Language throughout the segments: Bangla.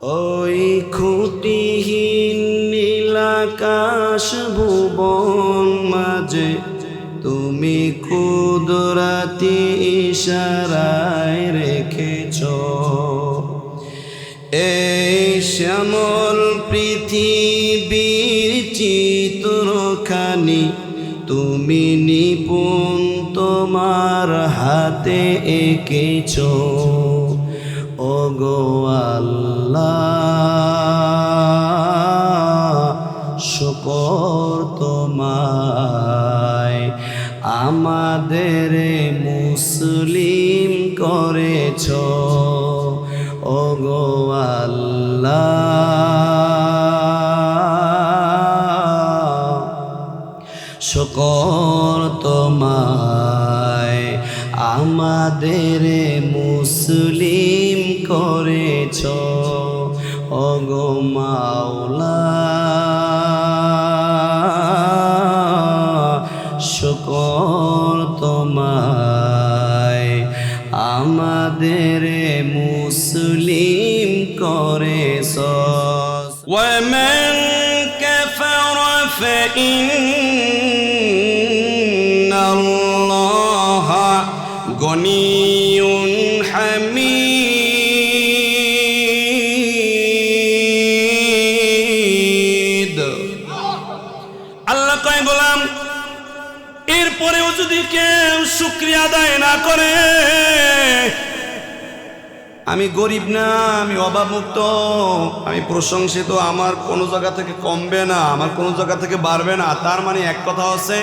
ওই খুঁটিহীন নীলাকাশ ভুবন মাঝে তুমি কুদরতি ইশারায় রেখেছ এই শ্যামল পৃথিবীর চিত্রখানি তুমি নিপুণ তোমার হাতে এঁকেছ ওগো আল্লাহ শুকর তোমায় আমাদের মুসলিম করেছ ওগো আল্লাহ শুকর তোমায় আমাদের মুসলিম করেছ ওগো মাওলা শুকর তোমায় আমাদের মুসলিম করেছ ومن كفر فإن الله غني حميد আল্লাহ কয় গোলাম এরপরেও যদি কেউ শুকরিয়া আদায় না করে আমি গরিব না আমি অভাবমুক্ত আমি প্রশংসিত আমার কোনো জায়গা থেকে কমবে না আমার কোনো জায়গা থেকে বাড়বে না তার মানে এক কথা হচ্ছে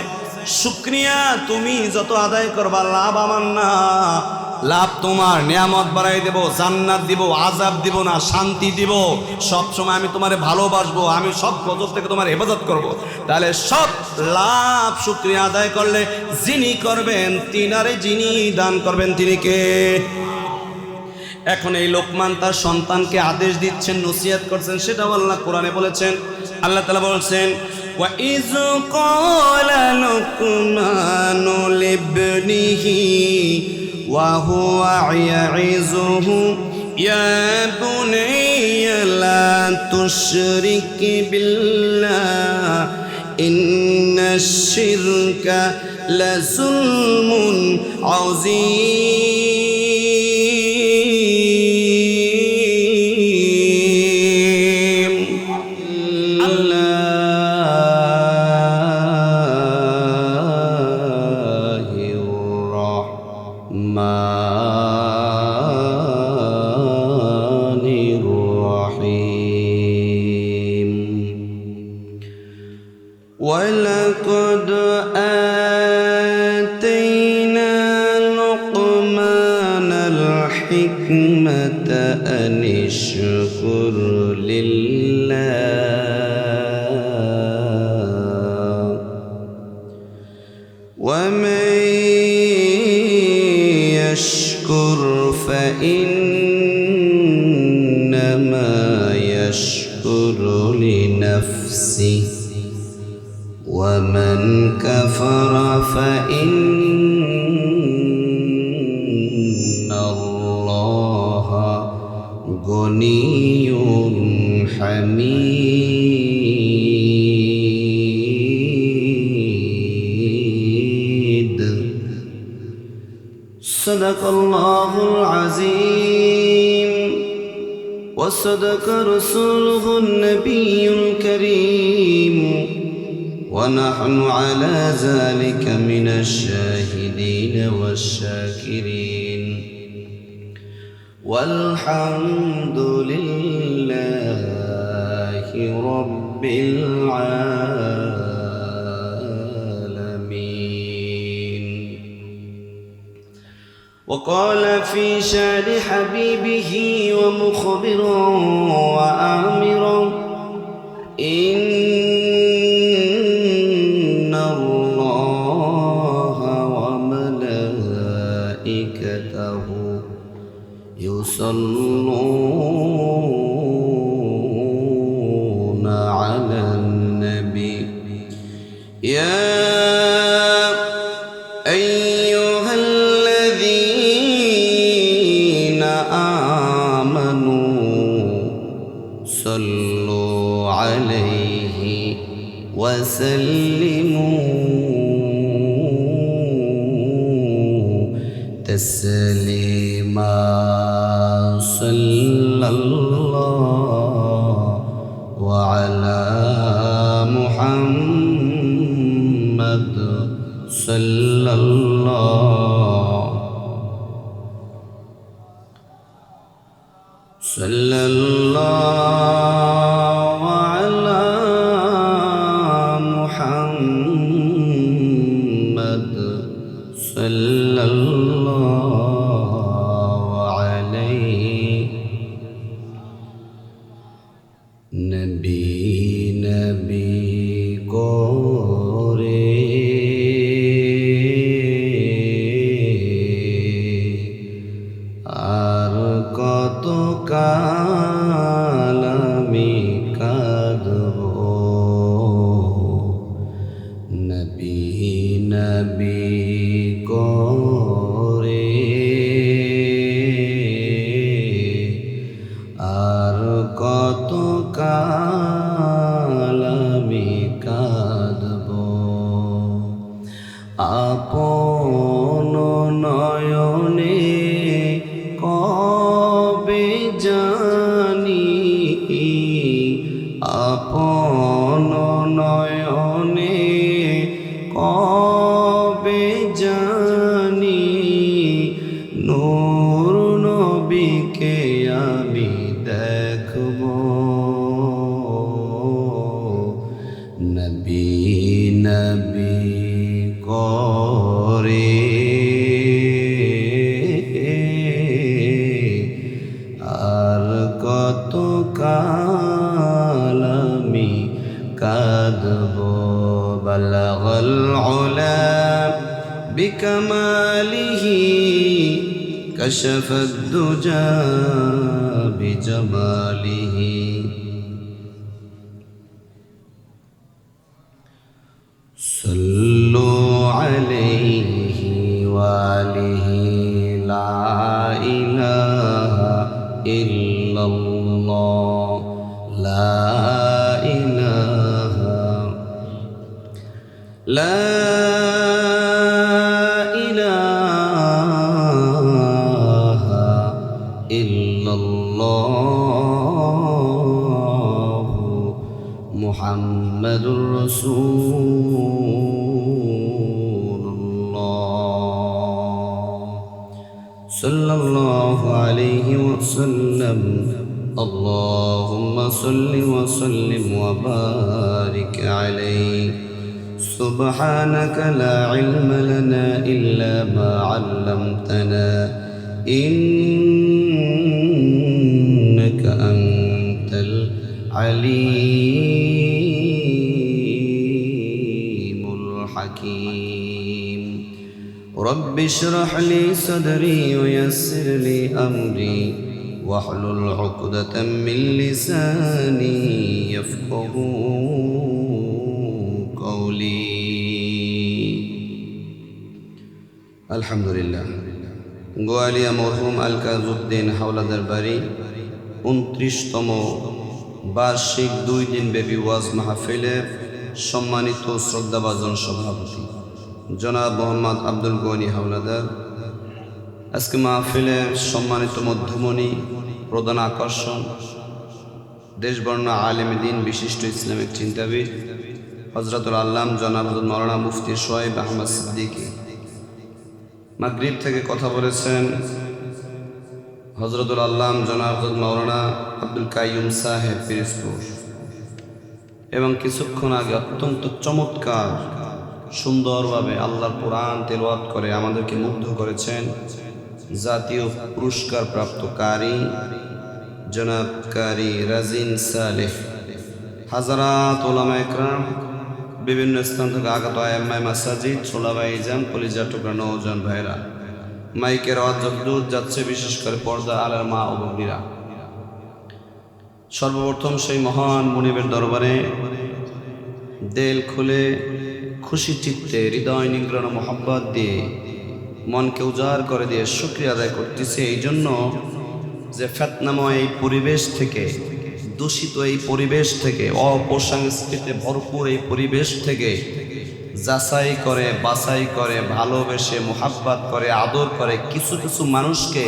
শুকরিয়া তুমি যত আদায় করবা লাভ আমার না লাভ তোমার নিয়ামত বাড়াই দেব জান্নাত দিব আযাব দিব না শান্তি দিব সব সময় আমি তোমারে ভালোবাসবো আমি সব গজব থেকে তোমার হেফাজত করব তাহলে সব লাভ শুকরিয়া আদায় করলে যিনি করবেন তিনারে যিনি দান করবেন তিনি কে এখন এই লোকমান তার সন্তানকে আদেশ দিচ্ছেন নসিহত করছেন সেটাও আল্লাহ কোরআনে বলেছেন আল্লাহ তাআলা বলেন ওয়া ইয ক্বালা লুকমানু লিবনিহি ওয়া হুয়া ইয়াইযুহু ইয়া বুনাইয়া লা তুশরিক বিল্লাহ ইন্নাশ শিরকা লাযুলমুন আযীম ولقد آتينا لقمان الحكمة أن اشكر لله ومن يشكر فإنما يشكر لنفسه ومن كفر فإن الله غني حميد صدق الله العظيم وصدق رسوله النبي الكريم ونحن على ذلك من الشاهدين والشاكرين والحمد لله رب العالمين وقال في شان حبيبه ومخبرا وآمرا إن يصلون على النبي يا أيها الذين آمنوا صلوا عليه وسلموا تسليما صلى الله وعلى محمد صلى الله صلى الله على محمد صلى الله عليه نبي نبي করে আর কত কাল আমি কাঁদব নবী নবী করে আর কত কাল আমি কাঁদব আপন নয়নে কবে জানি আপন নয়নে কবে জানি নূর নবীকে আমি দেখব নবী নবী করে আর কত কাল আমি কাঁদব বালাগাল উলা বিকামালিহি কাশাফাদ দুজা বিজামালিহি صلوا عليه وآله لا إله إلا الله لا إله لا إله إلا الله محمد رسول الله صلى الله عليه وسلم اللهم صل وسلم وبارك عليه سبحانك لا علم لنا إلا ما علمتنا إنك أنت العليم الحكيم رب اشرح لي صدري ويسر لي أمري واحلل عقدة من لساني يفقهوا قولي الحمد لله গোয়ালিয়া মরহুম আলকাজউদ্দিন হাওলাদার বাড়ি 29তম বার্ষিক 2 দিন ব্যাপী ওয়াজ মাহফিলের সম্মানিত শ্রদ্ধাভাজন সভাপতি জনাব মোহাম্মদ আব্দুল গনি হাওলাদার আজকে মাহফিলের সম্মানিত মধ্যমণি প্রধান আকর্ষণ দেশবর্ণ আলেম দ্বীন বিশিষ্ট ইসলামিক চিন্তাবিদ হযরতুল আল্লাম জনাব মাওলানা মুফতি শোয়েব আহমদ সিদ্দিকী মাগরিব থেকে কথা বলেছেন হযরতুল আল্লাম জনাব মাওলানা আব্দুল কাইয়ুম সাহেব পিরোজপুর এবং কিছুক্ষণ আগে অত্যন্ত চমৎকার সুন্দরভাবে আল্লাহর কোরআন তেলাওয়াত করে আমাদেরকে মুগ্ধ করেছেন জাতীয় পুরস্কার প্রাপ্ত কারি জনাব কারি রাজিন সালেহ হাজারাত উলামা ইকরাম বিভিন্ন স্থান থেকে আগত আয়াম্মায়ে মাসাজিদ ছোলাভাই ইজাম কলিজা টুকরা নওজোয়ান ভাইরা মাইকের আওয়াজ যতদূর যাচ্ছে বিশেষ করে পর্দা আলার মা ও বোনেরা সর্বপ্রথম সেই মহান মুনিবের দরবারে দিল খুলে খুশি চিত্তে হৃদয় নিংড়ানো মোহাব্বত দিয়ে মনকে উজাড় করে দিয়ে শুকরিয়া আদায় করতেছে এই জন্য যে ফিতনাময় এই পরিবেশ থেকে দূষিত এই পরিবেশ থেকে, অপসংস্কৃতে ভরপুর এই পরিবেশ থেকে যাচাই করে, বাছাই করে, ভালোবেসে, মোহাব্বত করে, আদর করে কিছু কিছু মানুষকে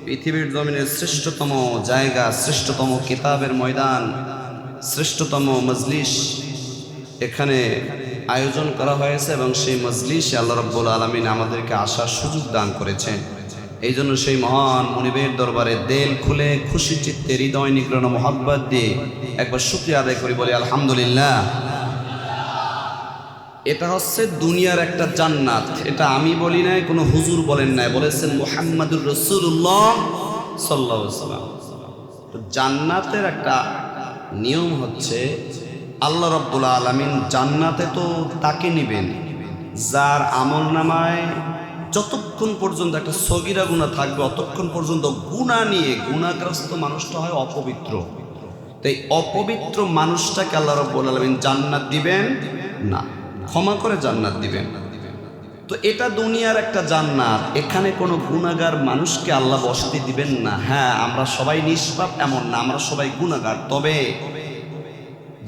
পৃথিবীর জমিনের শ্রেষ্ঠতম জায়গা, শ্রেষ্ঠতম কিতাবের ময়দান, শ্রেষ্ঠতম মজলিস এখানে আয়োজন করা হয়েছে এবং সেই মজলিসে আল্লাহ রাব্বুল আলামিন আমাদেরকে আসার সুযোগ দান করেছেন। এই জন্য সেই মহান মুনিবের দরবারে দেল খুলে খুশি চিত্তে হৃদয় নিগ্রহ মোহাব্বত দিয়ে একবার শুকরিয়া আদায় করি, বলি আলহামদুলিল্লাহ। এটা হচ্ছে দুনিয়ার একটা জান্নাত। এটা আমি বলি নাই, কোনো হুজুর বলেন নাই, বলেছেন মুহাম্মাদুর রাসূলুল্লাহ সাল্লাল্লাহু আলাইহি ওয়াসাল্লাম। তো জান্নাতের একটা নিয়ম হচ্ছে আল্লাহ রাব্বুল আলামিন জান্নাতে তো তাকে নেবেন যার আমলনামায় যতক্ষণ পর্যন্ত একটা সগীরা গুনাহ থাকবে অতক্ষণ পর্যন্ত গুনাহ নিয়ে গুনাহগ্রস্ত মানুষটা হয় অপবিত্র। তাই অপবিত্র মানুষটাকে আল্লাহ রাব্বুল আলামিন জান্নাত দিবেন না, ক্ষমা করে জান্নাত দিবেন। তো এটা দুনিয়ার একটা জান্নাত, এখানে কোনো গুনাহগার মানুষকে আল্লাহ বসতি দিবেন না। হ্যাঁ, আমরা সবাই নিষ্পাপ এমন না, আমরা সবাই গুনাহগার। তবে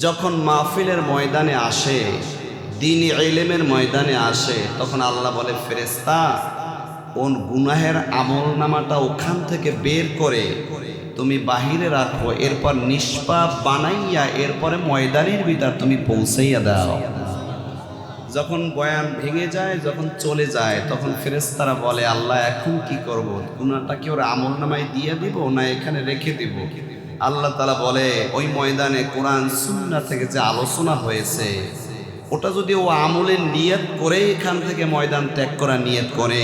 যখন মাহফিলের ময়দানে আসে, দ্বীনি ইলমের ময়দানে আসে, তখন আল্লাহ বলে ফেরেশতা কোন গুনাহের আমলনামাটা ওখান থেকে বের করে তুমি বাহিরে রাখো, এরপর নিষ্পাপ বানাইয়া এরপরে ময়দানের ভিতর তুমি পৌঁছাইয়া দাও। যখন বয়ান ভেঙে যায়, যখন চলে যায়, তখন ফেরেশতারা বলে আল্লাহ এখন কি করব, গুনাহটা কি ওর আমলনামায় দিয়ে দিব না এখানে রেখে দিব? আল্লাহ তাআলা বলে ওই ময়দানে কোরআন সুন্নাহ থেকে যে আলোচনা হয়েছে ওটা যদি ও আমলের নিয়ত করে এখান থেকে ময়দান ত্যাগ করা নিয়ত করে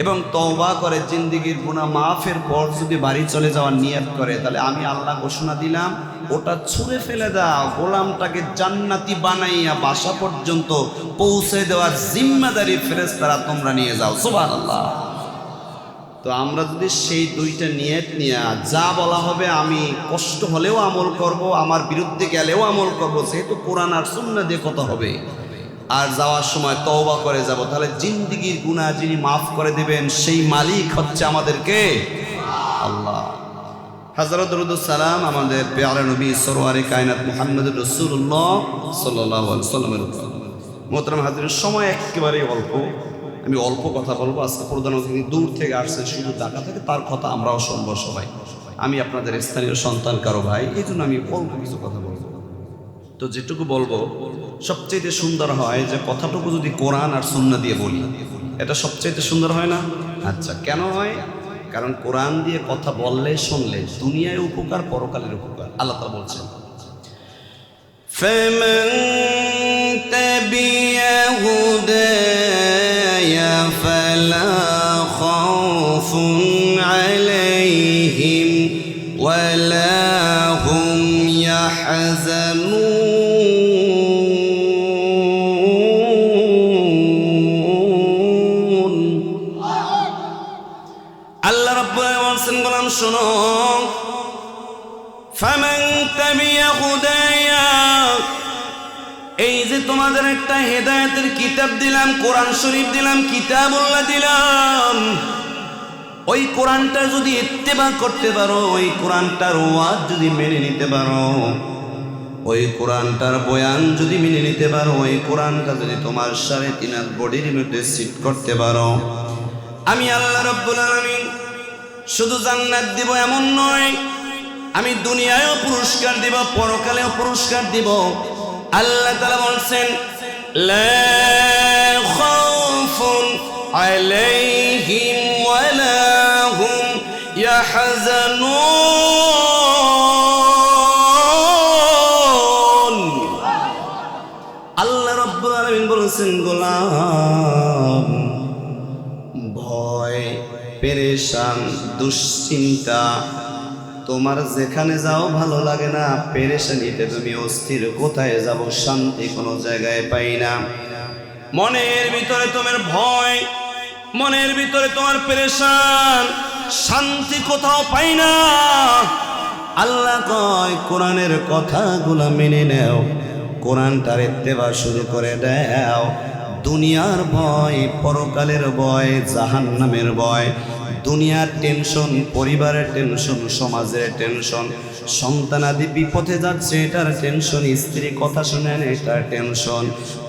এবং তওবা করে জিন্দেগীর গুনাহ মাফের পর যদি বাড়ি চলে যাওয়ার নিয়ত করে, তাহলে আমি আল্লাহ ঘোষণা দিলাম ওটা ছুঁড়ে ফেলে দাও, গোলামটাকে জান্নাতি বানাইয়া বাসা পর্যন্ত পৌঁছে দেওয়ার জিম্মাদারি ফেরেশতারা তোমরা নিয়ে যাও। সুবহানাল্লাহ। তো আমরা যদি সেই দুইটা নিয়ত নিয়ে যা বলা হবে আমি কষ্ট হলেও আমল করব, আমার বিরুদ্ধে গেলেও আমল করব, যেহেতু কোরআন আর সুন্নাহ দিয়ে কথা হবে, আর যাওয়ার সময় তওবা করে যাব, তাহলে জিন্দেগীর গুনাহ যিনি মাফ করে দিবেন সেই মালিক হচ্ছে আমাদেরকে আল্লাহ। হযরত দরুদ সালাম আমাদের প্যারা নবী সরওয়ারে কায়নাত মুহাম্মদুর রাসূলুল্লাহ সাল্লাল্লাহু আলাইহি ওয়াসাল্লামের উপর। মোহতারাম হাজিরিন, সময় একেবারেই অল্প, আমি অল্প কথা বলবো। আজকে প্রধান অতিথি দূর থেকে আসছে, শুধু ঢাকা থেকে, তার কথা আমরাও শুনবো সবাই। আমি আপনাদের স্থানীয় সন্তান কারো ভাই, এই জন্য আমি অল্প কিছু কথা বলবো। তো যেটুকু বলবো সবচেয়ে সুন্দর হয় যে কথাটুকু যদি কোরআন আর সুন্নাহ দিয়ে বলি, এটা সবচেয়ে সুন্দর হয় না? আচ্ছা, কেন হয়? কারণ কোরআন দিয়ে কথা বললে শুনলে দুনিয়ায় উপকার, পরকালের উপকার। আল্লাহ তাআলা বলছেন ফামান তাবিয়া হুদায়া ফালা খাউফুন আলাইহিম ওয়ালা হুম ইয়াহজানুন। আল্লাহ রাব্বুল আলামিন বলেন গোলাম শোনো, ফামান তাবিয়া হুদায়া, এই যে তোমাদের একটা হেদায়েতের কিতাব দিলাম, কোরআন শরীফ দিলাম, কিতাবুল্লাহ দিলাম, ওই কোরআনটা যদি ইত্তেবা করতে পারো, ওই কোরআনটার ওয়াজ যদি মেনে নিতে পারো, ওই কোরআনটার বয়ান যদি মেনে নিতে পারো, ওই কোরআনটা যদি তোমার 3.5 বডির মধ্যে সিট করতে পারো, আমি আল্লাহ রাব্বুল আলামিন শুধু জান্নাত দিব এমন নয়, আমি দুনিয়ায়ও পুরস্কার দিব, পরকালেও পুরস্কার দিব। আল্লাহ তাআলা বলছেন লা খাউফুন আলাইহিম ওয়ালা হুম ইয়াহজানুন। আল্লাহ রাব্বুল আলামিন বলেছেন গোলাম, ভয়, পেরেশান, দুশ্চিন্তা তোমার যেখানে যাও ভালো লাগে না, পেরেশানিতে তুমি অস্থির, কোথায় যাব শান্তি কোনো জায়গায় পাই না, মনের ভিতরে তোমার ভয়, মনের ভিতরে তোমার পেরেশান, শান্তি কোথাও পাই না। আল্লাহ কয় কোরআনের কথাগুলো মেনে নাও, কোরআনটার ইত্তেবা শুরু করে দাও, দুনিয়ার ভয়, পরকালের ভয়, জাহান্নামের ভয়, দুনিয়ার টেনশন, পরিবারের টেনশন, সমাজের টেনশন, সন্তানাদি বিপথে যাচ্ছে এটার টেনশন, স্ত্রী কথা শুনেন এটার টেনশন,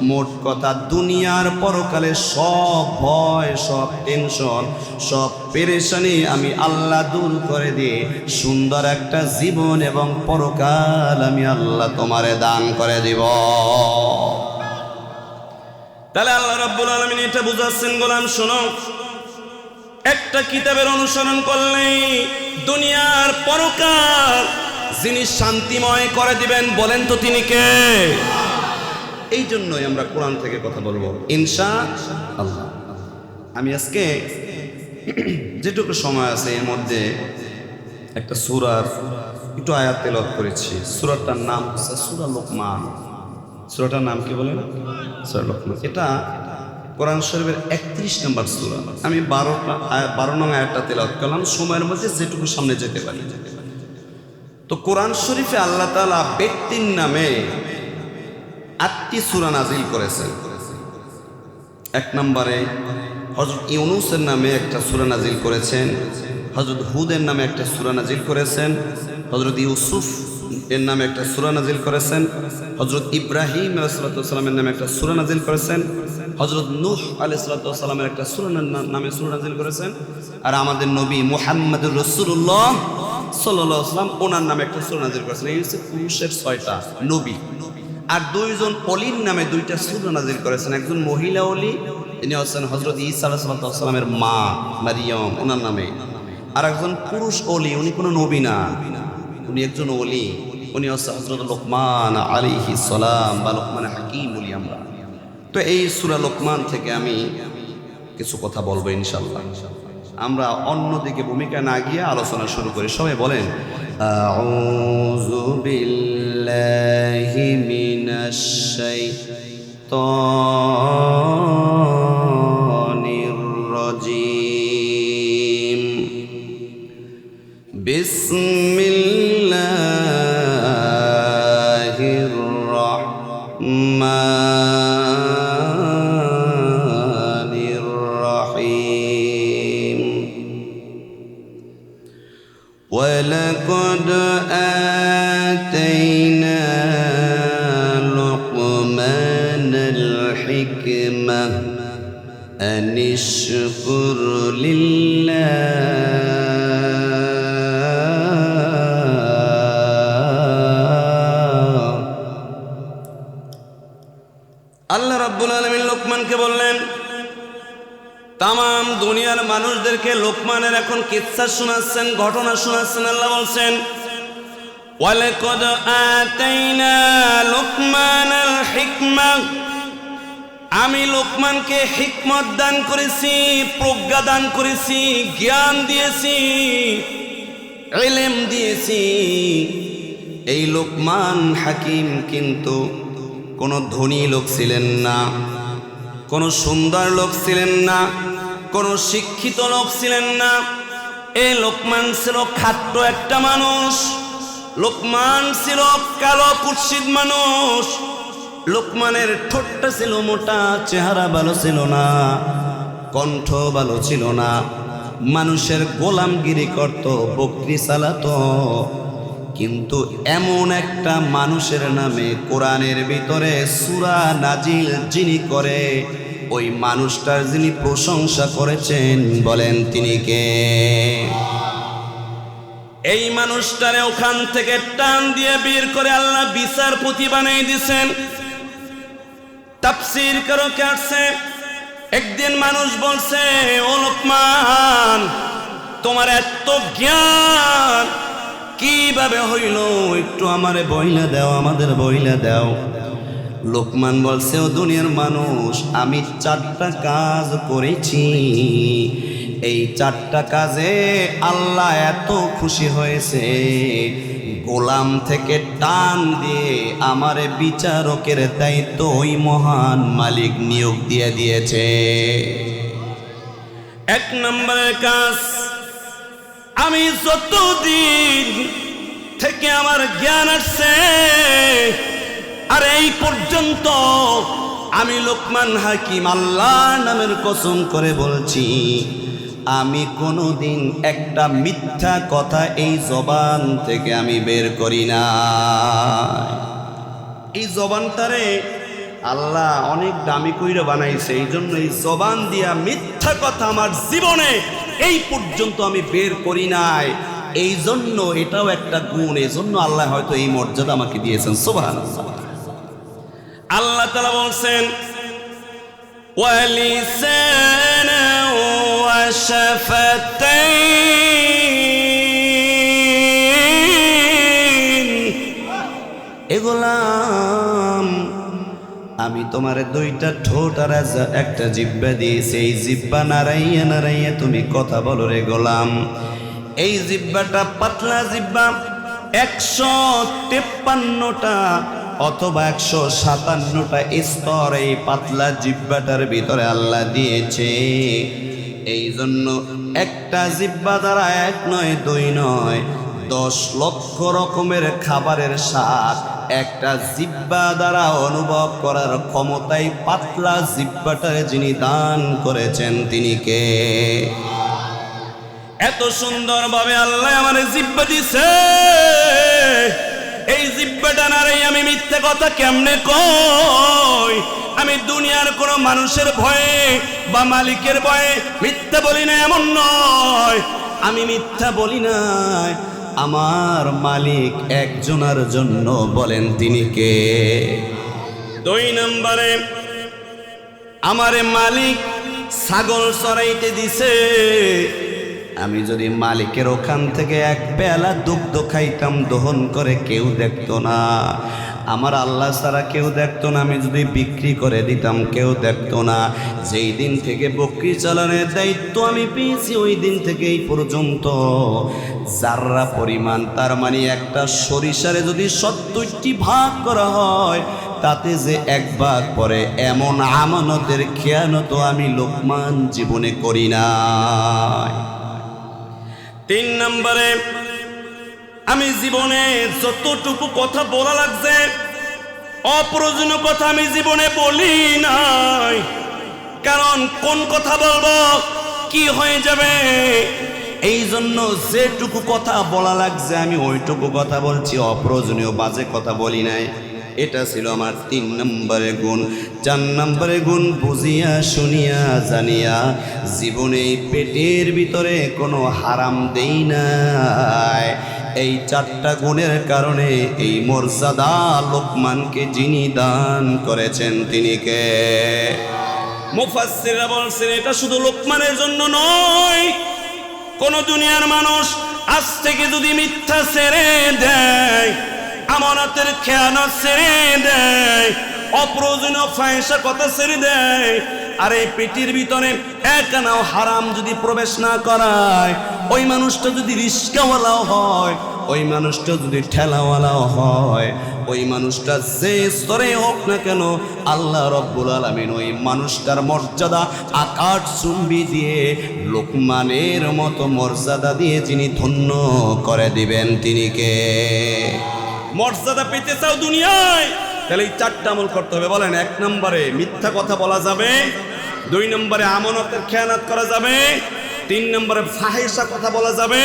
মোট কথা দুনিয়ার পরকালে সব ভয়, সব টেনশন, সব পেরেশানি আমি আল্লাহ দূর করে দিয়ে সুন্দর একটা জীবন এবং পরকাল আমি আল্লাহ তোমারে দান করে দিব। তাহলে আল্লাহ রাব্বুল আলামিন এটা বুঝাচ্ছেন, গোলাম শোনো, একটা কিতাবের অনুসরণ করলেই দুনিয়ার পরকাল যিনি শান্তিময় করে দিবেন, বলেন তো তিনি কে? এই জন্যই আমরা কোরআন থেকে কথা বলবো ইনশাআল্লাহ। আমি আজকে যেটুকু সময় আছে এর মধ্যে একটা সূরার একটু আয়াত তেলাওয়াত করেছি। সূরাটার নাম হচ্ছে সূরা লোকমান। সূরাটার নাম কি বলেন? সূরা লোকমান। এটা কোরআন শরীফের 31 নম্বর সূরা। আমি 12 নং আয়াতটা তেলাওয়াত করলাম, সময়ের মধ্যে যেটুকু সামনে যেতে পারি। তো কোরআন শরীফে আল্লাহ তাআলা ব্যক্তির নামে 8টি সূরা নাজিল করেছেন। 1 নম্বরে হযরত ইউনূসের নামে একটা সূরা নাজিল করেছেন, হযরত হুদের নামে একটা সূরা নাজিল করেছেন, হযরত ইউসুফ এর নামে একটা সূরা নাজিল করেছেন, হযরত ইব্রাহিম আলাইহিস সালামের নামে একটা সূরা নাজিল করেছেন, হযরত নূহ আলাইহিস সালামের একটা সূরা নামে সূরা নাজিল করেছেন, আর আমাদের নবী মুহাম্মদুর রাসূলুল্লাহ সাল্লাল্লাহু আলাইহি ওয়াসাল্লাম ওনার নামে একটা সূরা নাজিল করেছেন। এই হচ্ছে পুরুষের 6টা নবী। আর 2 জন ওলির নামে 2টা সূরা নাজিল করেছেন। একজন মহিলা ওলি, তিনি হচ্ছেন হযরত ঈসা আলাইহিস সালামের মা মারিয়াম, ওনার নামে। আর একজন পুরুষ ওলি, উনি কোনো নবী না, উনি একজন ওলি, উনি হচ্ছে হযরত লোকমান আলাইহিস সালাম বা লোকমান হাকিম বলি আমরা। তো এই সূরা লোকমান থেকে আমি কিছু কথা বলবো ইনশাআল্লাহ। আমরা অন্যদিকে ভূমিকা না গিয়ে আলোচনা শুরু করি। সবাই বলেন আউযু বিল্লাহি মিনাশ শাইতানির রাজীম। বিসমিল্লাহির রাহমানির রাহিম। ওয়ালাকাদ আতাইনা লুকমানাল হিকমাহ আনিশকুর লিল্লাহ। আল্লাহ রাব্বুল আলামিন লোকমানকে বললেন, তামাম দুনিয়ার মানুষদেরকে লোকমানের এখন কিচ্ছা শোনাচ্ছেন, ঘটনা শোনাচ্ছেন। আল্লাহ বলছেন ওয়ালাকাদ আতাইনা লুকমানাল হিকমাহ, আমি লোকমানকে হিকমত দান করেছি, প্রজ্ঞা দান করেছি, জ্ঞান দিয়েছি, ইলম দিয়েছি। এই লোকমান হাকিম কিন্তু কোনো ধনী লোক ছিলেন না, কোনো সুন্দর লোক ছিলেন না, কোনো শিক্ষিত লোক ছিলেন না। এই লোকমান ছিল খাট্ট একটা মানুষ। লোকমান ছিল কালো কুৎসিত মানুষ। লোকমানের ঠোঁটটা ছিল মোটা, চেহারা ভালো ছিল না, কণ্ঠ ভালো ছিল না। মানুষের গোলামগিরি করত, বকরি চালাতো। কিন্তু এমন একটা মানুষের নামে কোরআনের ভিতরে সূরা নাজিল যিনি করে, ওই মানুষটার যিনি প্রশংসা করেছেন, বলেন তিনি কে? এই মানুষটারে ওখান থেকে টান দিয়ে বের করে আল্লাহ বিচারপতি বানিয়ে দিয়েছেন। তাফসীর করো কাটছে, একদিন মানুষ বলছে, ও লোকমান, তোমার এত জ্ঞান কিভাবে হইল? একটু আমারে বইলা দাও, আমাদের বইলা দাও। লোকমান বলছে, ও দুনিয়ার মানুষ, আমি 4টা কাজ করেছি। এই 4টা কাজে আল্লাহ এত খুশি হয়েছে, গোলাম থেকে টান দিয়ে আমারে বিচারকের দায়িত্ব ওই মহান মালিক নিয়োগ দিয়ে দিয়েছে। 1 নম্বরের কাজ, আমি যতদিন থেকে আমার জ্ঞান আসছে আর এই পর্যন্ত আমি লোকমান হাকিম আল্লাহর নামের কসম করে বলছি, আমি কোনোদিন একটা মিথ্যা কথা এই জবান থেকে আমি বের করি না। এই জবানটারে আল্লাহ অনেক দামি কইরা বানাইছে, এই জন্য এই জবান দিয়া মিথ্যা কথা আমার জীবনে এই পর্যন্ত আমি বের করি নাই। এই জন্য এটাও একটা গুণ, এই জন্য আল্লাহ হয়তো এই মর্যাদা আমাকে দিয়েছেন। সুবহানাল্লাহ। আল্লাহ তাআলা বলছেন ওয়ালিসানা ওয়া শাফাতাইন, এগুলাম আমি তোমার দুইটা ঠোঁট আর একটা জিহ্বা দিয়েছি। এই জিহ্বা নাড়াইয়া নাড়াইয়া তুমি কথা বলো রে গোলাম। এই জিহ্বাটা পাতলা জিহ্বা, 153টা অথবা 157টা স্তর এই পাতলা জিহ্বাটার ভিতরে আল্লাহ দিয়েছে। এই জন্য একটা জিহ্বা দ্বারা 1 নয় 2 নয় 10 লক্ষ রকমের খাবারের স্বাদ একটা জিহ্বা দ্বারা অনুভব করার ক্ষমতাই পাতলা জিহ্বাটার যিনি দান করেছেন তিনি কে? এত সুন্দরভাবে আল্লাহ আমার জিহ্বা দিছে। এই জিহ্বাটা নারে আমি মিথ্যা কথা কেমনে কই? আমি দুনিয়ার কোনো মানুষের ভয়ে বা মালিকের ভয়ে মিথ্যা বলি না এমন নয়। আমি মিথ্যা বলি না, আমার মালিক একজনের জন্য, বলেন তিনি কে? 2 নম্বরে আমারে মালিক ছাগল চড়াইতে দিছে। আমি যদি মালিকের ওখান থেকে 1 পেয়ালা দুগ্ধ খাইতাম, দহন করে কেউ দেখতো না, আমার আল্লাহ ছাড়া কেউ দেখতো না। আমি যদি বিক্রি করে দিতাম কেউ দেখতো না। যেই দিন থেকে বকরি চালানোর দায়িত্ব আমি পেয়েছি ওই দিন থেকে এই পর্যন্ত যাররা পরিমাণ, তার মানে একটা সরিষারে যদি 70টি ভাগ করা হয় তাতে যে 1 ভাগ পরে, এমন আমানতের খেয়ানত আমি লোকমান জীবনে করি না। 3 নম্বরে আমি জীবনে যতটুকু কথা বলা লাগছে অপ্রয়োজনীয় কথা আমি জীবনে বলি নাই। কারণ কোন কথা বলবো কি হয়ে যাবে, এই জন্য যেটুকু কথা বলা লাগছে আমি ওইটুকু কথা বলছি, অপ্রয়োজনীয় বাজে কথা বলি নাই। এটা ছিল আমার 3 নম্বরে গুণ। 4 নম্বরে গুণ, বুঝিয়া শুনিয়া জানিয়া জীবনে পেটের ভিতরে কোনো হারাম দেই নাই। এই 4টা গুণের কারণে এই মর্যাদা লোকমানকে যিনি দান করেছেন তিনি কে? মুফাসসিররা বলছেন এটা শুধু লোকমানের জন্য নয়, কোন দুনিয়ার মানুষ আজ থেকে যদি মিথ্যা ছেড়ে দেয়, আমানতের খেয়ানত ছেড়ে দেয়, অপ্রয়োজনীয় ফাহিশা কথা ছেড়ে দেয়, আর এই পেটের ভিতরে একনাও হারাম যদি প্রবেশ না করায়, ওই মানুষটা যদি রিস্কাওয়ালাও হয়, ওই মানুষটা যদি ঠেলাওয়ালাও হয়, ওই মানুষটা যে স্তরে হোক না কেন, আল্লাহ রব্বুল আলামিন ওই মানুষটার মর্যাদা আকাশ চুম্বি দিয়ে লোকমানের মতো মর্যাদা দিয়ে যিনি ধন্য করে দিবেন তিনি কে? মর্যাদা পেতে চাও দুনিয়ায়, তাহলে এই 4টা আমল করতে হবে। বলেন, 1 নম্বরে মিথ্যা কথা বলা যাবে, 2 নম্বরে আমানতের খেয়ানত করা যাবে, 3 নম্বরে ফাহিশা কথা বলা যাবে,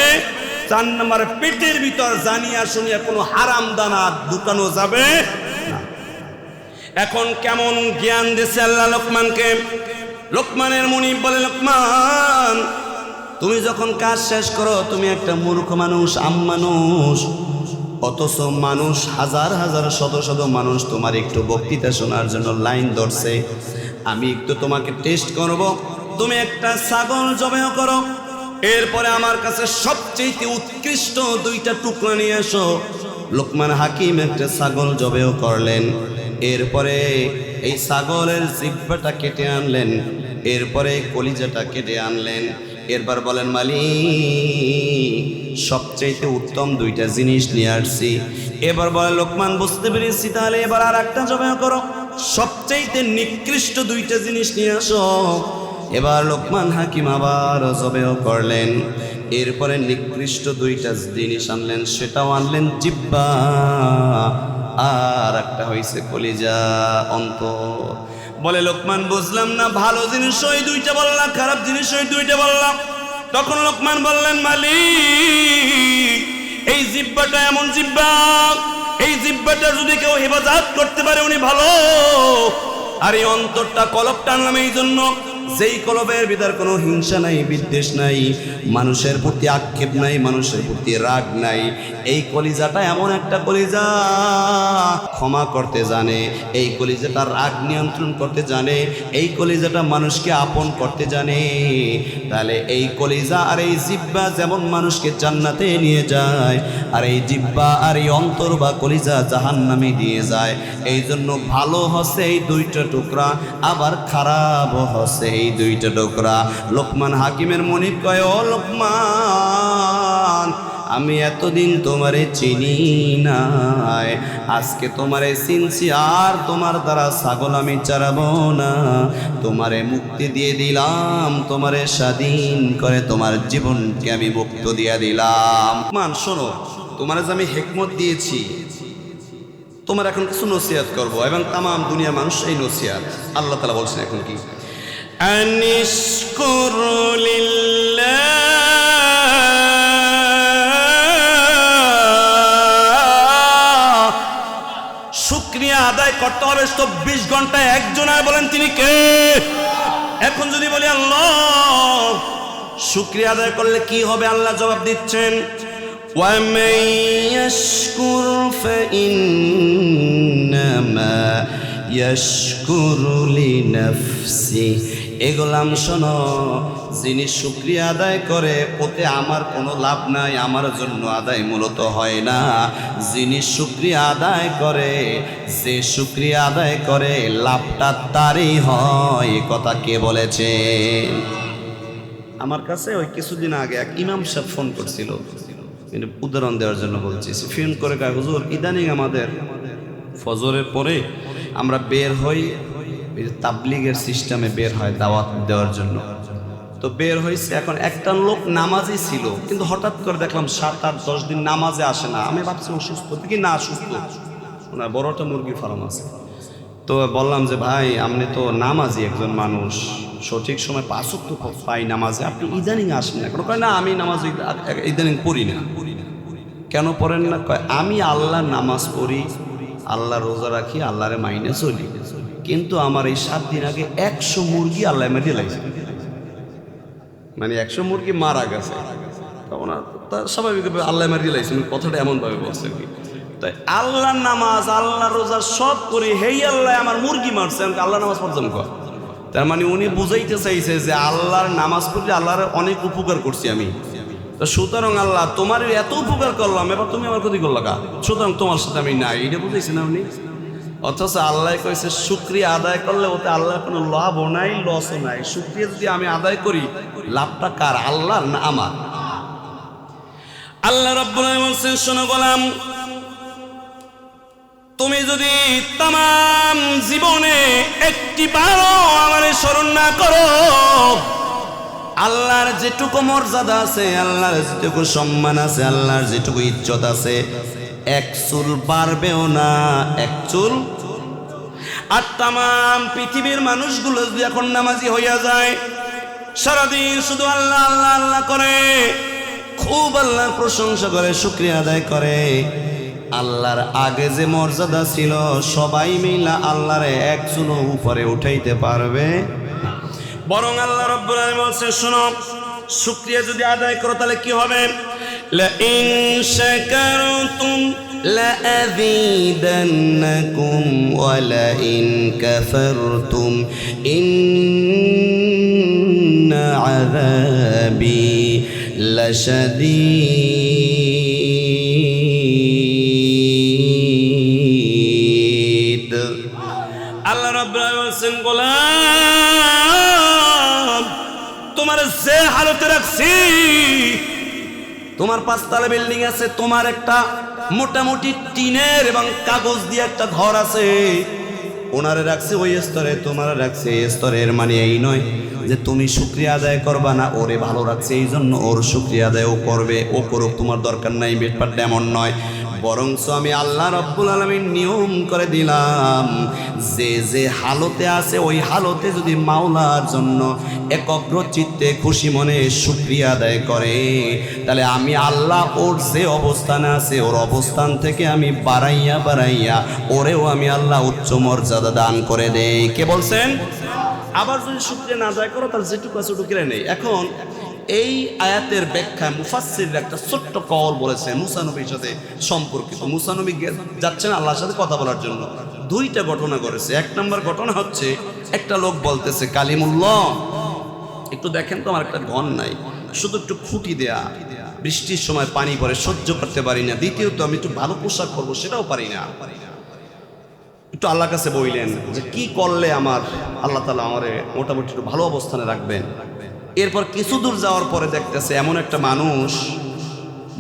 4 নম্বরে পেটের ভিতর জানিয়া শুনিয়া কোনো হারাম দানা ঢুকানো যাবে না। এখন কেমন জ্ঞান দিয়েছে আল্লাহ লোকমানকে? লোকমানের মুনি বলে, লোকমান তুমি যখন কাজ শেষ করো, তুমি একটা মূর্খ মানুষ, মানুষ, অথচ মানুষ হাজার হাজার শত শত মানুষ তোমার একটু বক্তৃতা শোনার জন্য লাইন ধরছে। আমি একটু তোমাকে টেস্ট করব, তুমি একটা ছাগল জবাই করো, এরপরে আমার কাছে সবচেয়ে উৎকৃষ্ট 2টা টুকরা নিয়ে এসো। লোকমান হাকিম একটা ছাগল জবাই করলেন, এরপরে এই ছাগলের জিহ্বাটা কেটে আনলেন, এরপরে কলিজাটা কেটে আনলেন। এরপর বলেন, মালিক সবচাইতে উত্তম 2টা জিনিস নিয়ে আসছি। এবার বলে, লোকমান বুঝতে পেরেছি, তাহলে এবার আর একটা জবাই করো, সবচাইতে নিকৃষ্ট 2টা জিনিস নিয়ে আসো। এবার লোকমান হাকিম আবার জবাই করলেন, এরপরে নিকৃষ্ট 2টা জিনিস আনলেন, সেটাও আনলেন জিহ্বা, আর একটা হয়েছে কলিজা, অন্তর। বলে, লোকমান বুঝলাম না, ভালো জিনিস ওই 2টা বললাম, খারাপ জিনিস ওই 2টা বললাম, তখন লোকমান বললেন, মালিক, এই জিহ্বাটা এমন জিহ্বা, এই জিহ্বাটা যদি কেউ হেফাজত করতে পারে উনি ভালো। আর এই অন্তরটা, কলবটা আনলাম এই জন্য, যেই কলবের ভিতর কোনো হিংসা নাই, বিদ্বেষ নাই, মানুষের প্রতি আক্ষেপ নাই, মানুষের প্রতি রাগ নাই। এই কলিজাটা এমন একটা কলিজা, ক্ষমা করতে জানে, এই কলিজাটা রাগ নিয়ন্ত্রণ করতে জানে, এই কলিজাটা মানুষকে আপন করতে জানে। তাহলে এই কলিজা আর এই জিহ্বা যেমন মানুষকে জান্নাতে নিয়ে যায়, আর এই জিহ্বা আর এই অন্তর বা কলিজা জাহান্নামে নিয়ে যায়। এই জন্য ভালো হচ্ছে এই দুইটা টুকরা, আবার খারাপও হচ্ছে এই দুইটা টুকরা। লোকমান হাকিমের মনিব কয়, ও লোকমান, আমি এতদিন তোমারে চিনি নাই, আজকে তোমারে চিনছি, আর তোমার দ্বারা ছাগল আমি চড়াবো না। তোমারে মুক্তি দিয়ে দিলাম, তোমারে স্বাধীন করে তোমার জীবনকে আমি মুক্ত দিয়ে দিলাম। মান শোনো, তোমারে যে আমি হিকমত দিয়েছি, তোমার এখন কিছু নসিহত করবো, এবং তাম দুনিয়া মানুষ এই নসিহত। আল্লাহ তাআলা বলছেন এখন কি, আনিশকুর লিল্লাহ, শুকরিয়া আদায় করতে হবে 24 ঘন্টায়। একজন আর বলেন তিনি কে? এখন যদি বলি আল্লাহ, শুকরিয়া আদায় করলে কি হবে? আল্লাহ জবাব দিচ্ছেন, وَمَن يَشْكُرْ فَإِنَّمَا يَشْكُرُ لِنَفْسِهِ। এগুলাম শোনো, যিনি শুকরিয়া আদায় করে ওতে আমার কোনো লাভ নাই, আমার জন্য আদায় মূলত হয় না। যিনি শুকরিয়া আদায় করে, যে শুকরিয়া আদায় করে লাভটা তারই হয়। কথা কে বলেছে? আমার কাছে ওই কিছুদিন আগে এক ইমাম সাহেব ফোন করছিল, উদাহরণ দেওয়ার জন্য বলছি। ফোন করে কয়, হুজুর, ইদানিং আমাদের ফজরের পরে আমরা বের হই, তাবলিগের সিস্টেমে বের হয় দাওয়াত দেওয়ার জন্য। তো বের হয়েছে, এখন একটা লোক নামাজে ছিল, কিন্তু হঠাৎ করে দেখলাম 7-8-10 দিন নামাজে আসে না। আমি ভাবছি অসুস্থ, কি না অসুস্থ, ওনার বড়টা মুরগি ফার্ম আছে। তো বললাম যে ভাই, আপনি তো নামাজি একজন মানুষ, সঠিক সময় 5 ওয়াক্ত পাই নামাজে, আপনি ইদানিং আসেন না কেন? কয় না, আমি নামাজ ইদানিং পড়ি না। কেন পড়েন না? কয়, আমি আল্লাহর নামাজ পড়ি, আল্লাহ রোজা রাখি, আল্লাহরে মাইনে চলি, কিন্তু আমার এই 7 দিন আগে 100 মুরগি আল্লাহ মেরে লাগছে, মানে 100 মুরগি মারা গেছে। ওনার তার স্বাভাবিকভাবে আল্লাহ মেরে লাগছে, কথাটা এমনভাবে বলছে কি। তাই আল্লাহর নামাজ, আল্লাহ রোজা সব করি, হেই আল্লাহ আমার মুরগি মারছে, আল্লাহ নামাজ পড়তাম কয়। তার মানে উনি বুঝাইতে চাইছে যে আল্লাহর নামাজ পড়লে আল্লাহর অনেক উপকার করছি আমি, তো সুতরাং আল্লাহ তোমার এত উপকার করলাম, এবার তুমি আমার ক্ষতি করলা কা, সুতরাং তোমার সাথে আমি নাই, এটা বুঝাইছি না উনি। অথচ আল্লাহ কইছে শুকরিয়া আদায় করলে ওতে আল্লাহর কোনো লাভও নাই, লসও নাই। শুকরিয়া যদি আমি আদায় করি, লাভটা কার? আল্লাহর না আমার? আল্লাহ রাব্বুল আলামিন বলছেন, শোনো গোলাম, তুমি যদি তাম জীবনে একটি বারও আমার স্মরণ না করো, আল্লাহর যেটুকু মর্যাদা আছে, আল্লাহর যেটুকু সম্মান আছে, আল্লাহর যেটুকু ইজ্জত আছে, 1 চুল বাড়বেও না, 1 চুল। আর তাম পৃথিবীর মানুষগুলো যদি এখন নামাজি হইয়া যায়, সারাদিন শুধু আল্লাহ আল্লাহ আল্লাহ করে, খুব আল্লাহর প্রশংসা করে, শুকরিয়া আদায় করে, আল্লাহর আগে যে মর্যাদা ছিল সবাই মিলা আল্লাহর 1 চুল উপরে উঠাইতে পারবে। বরং আল্লাহ রাব্বুল আলামিন বলছেন, শোনো, শুকরিয়া যদি আদায় করো তাহলে কি হবে? লা ইন শাকারতুম লা আযীদান্নাকুম ওয়া লা ইন কাফারতুম ইন্না আযাবি লাশাদীদ। আল্লাহ রাব্বুল আলামিন বলছেন, গোলাম, তোমার যে হালতে রাখছি, তোমার 5 তলা বিল্ডিং আছে, তোমার একটা মোটামুটি টিনের এবং কাগজ দিয়ে একটা ঘর আছে, ওনারে রাখছে ওই স্তরে, তোমার রাখছে এই স্তরের। মানে এই নয় যে তুমি শুকরিয়া আদায় করবা না, ওরে ভালো রাখছে এই জন্য ওর শুকরিয়া আদায়ও করবে, ও করুক, তোমার দরকার নাই, বেটপাটটা এমন নয়। বরঞ্চ আমি আল্লাহ রাব্বুল আলামিন নিয়ম করে দিলাম, যে যে হালতে আছে ওই হালতে যদি মাওলার জন্য একাগ্র চিত্তে খুশি মনে শুকরিয়া আদায় করে, তাহলে আমি আল্লাহ ওর যে অবস্থানে আছে ওর অবস্থান থেকে আমি বাড়াইয়া ওরেও আমি আল্লাহ উচ্চ মর্যাদা দান করে দেই। কে বলছেন? আবার যদি শুকরিয়া না আদায় করো তাহলে যেটুকু আছে ওটুকু কেড়ে নেই। এখন এই আয়াতের ব্যাখ্যায় মুফাসসিররা একটা ছোট্ট কওল বলেছে মুসা নবীর সাথে সম্পর্কিত। মুসা নবী যাচ্ছেন আল্লাহর সাথে কথা বলার জন্য, দুইটা ঘটনা করেছে। এক নম্বর ঘটনা হচ্ছে, একটা লোক বলতেছে কালিমুল্লাহ, একটু দেখেন তো আমার একটা ঘর নাই, শুধু একটু খুঁটি দেয়া, বৃষ্টির সময় পানি পড়ে সহ্য করতে পারি না। দ্বিতীয়ত আমি একটু ভালো পোশাক পরবো সেটাও পারি না। একটু আল্লাহর কাছে বললেন যে কি করলে আমার আল্লাহ তাআলা আমারে মোটামুটি একটু ভালো অবস্থানে রাখবেন। এরপর কিছু দূর যাওয়ার পরে দেখতেছে এমন একটা মানুষ,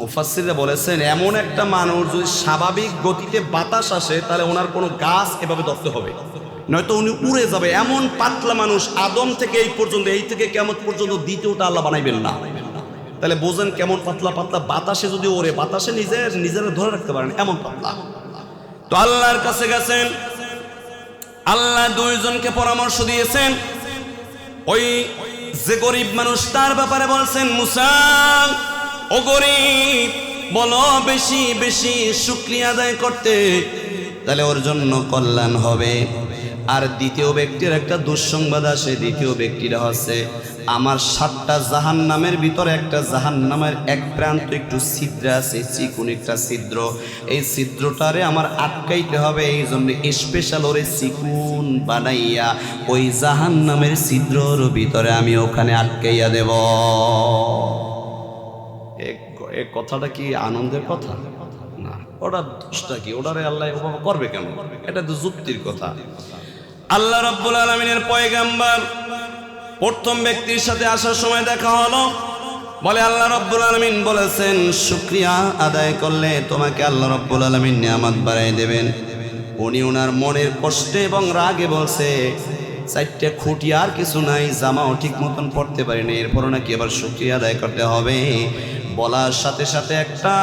মুফাসসিররা বলেছেন এমন একটা মানুষ যদি স্বাভাবিক গতিতে বাতাস আসে তাহলে ওনার কোনো গাছ এভাবে ধরতে হবে, নয়তো উনি উড়ে যাবে। এমন পাতলা মানুষ, আদম থেকে এই পর্যন্ত, এই থেকে কিয়ামত পর্যন্ত দ্বিতীয়টা আল্লাহ বানাইবেন না। তাহলে বোঝেন কেমন পাতলা পাতলা, বাতাসে যদি ওরে, বাতাসে নিজেরা ধরে রাখতে পারেন এমন পাতলা। তো আল্লাহর কাছে গেছেন, আল্লাহ দুইজনকে পরামর্শ দিয়েছেন। ওই যে গরিব মানুষ তার ব্যাপারে বলছেন, মুসা ও গরিব, বলো বেশি বেশি শুকরিয়া আদায় করতে, তাহলে ওর জন্য কল্যাণ হবে। আর দ্বিতীয় ব্যক্তির একটা দুঃসংবাদ আসে, দ্বিতীয় ব্যক্তিরা হচ্ছে আমার 7টা জাহান্নামের ভিতরে একটা জাহান্নামের এক প্রান্ত একটু ছিদ্র আছে, চিকুন একটা ছিদ্র, এই ছিদ্রটারে আমার আটকাইতে হবে। এই জন্য স্পেশাল ওরে চিকুন বানাইয়া ওই জাহান্নামের ছিদ্রর ভিতরে আমি ওখানে আটকাইয়া দেব। এই কথাটা কি আনন্দের কথা না? ওটা দোষটা কি? ওটারে আল্লাহ ওভাবে করবে কেন? এটা তো যুক্তির কথা। আল্লাহ রাব্বুল আলামিনের পয়গাম্বর প্রথম ব্যক্তির সাথে আসার সময় দেখা হলো, বলে আল্লাহ রাব্বুল আলামিন বলেছেন শুকরিয়া আদায় করলে তোমাকে আল্লাহ রাব্বুল আলামিন নিয়ামত বাড়াই দেবেন। উনি ওনার মনের কষ্টে এবং রাগে বলছে 4টে খুঁটি আর কিছু নাই, জামাও ঠিক মতন পড়তে পারিনি, এরপরও নাকি আবার শুকরিয়া আদায় করতে হবে। বলার সাথে সাথে একটা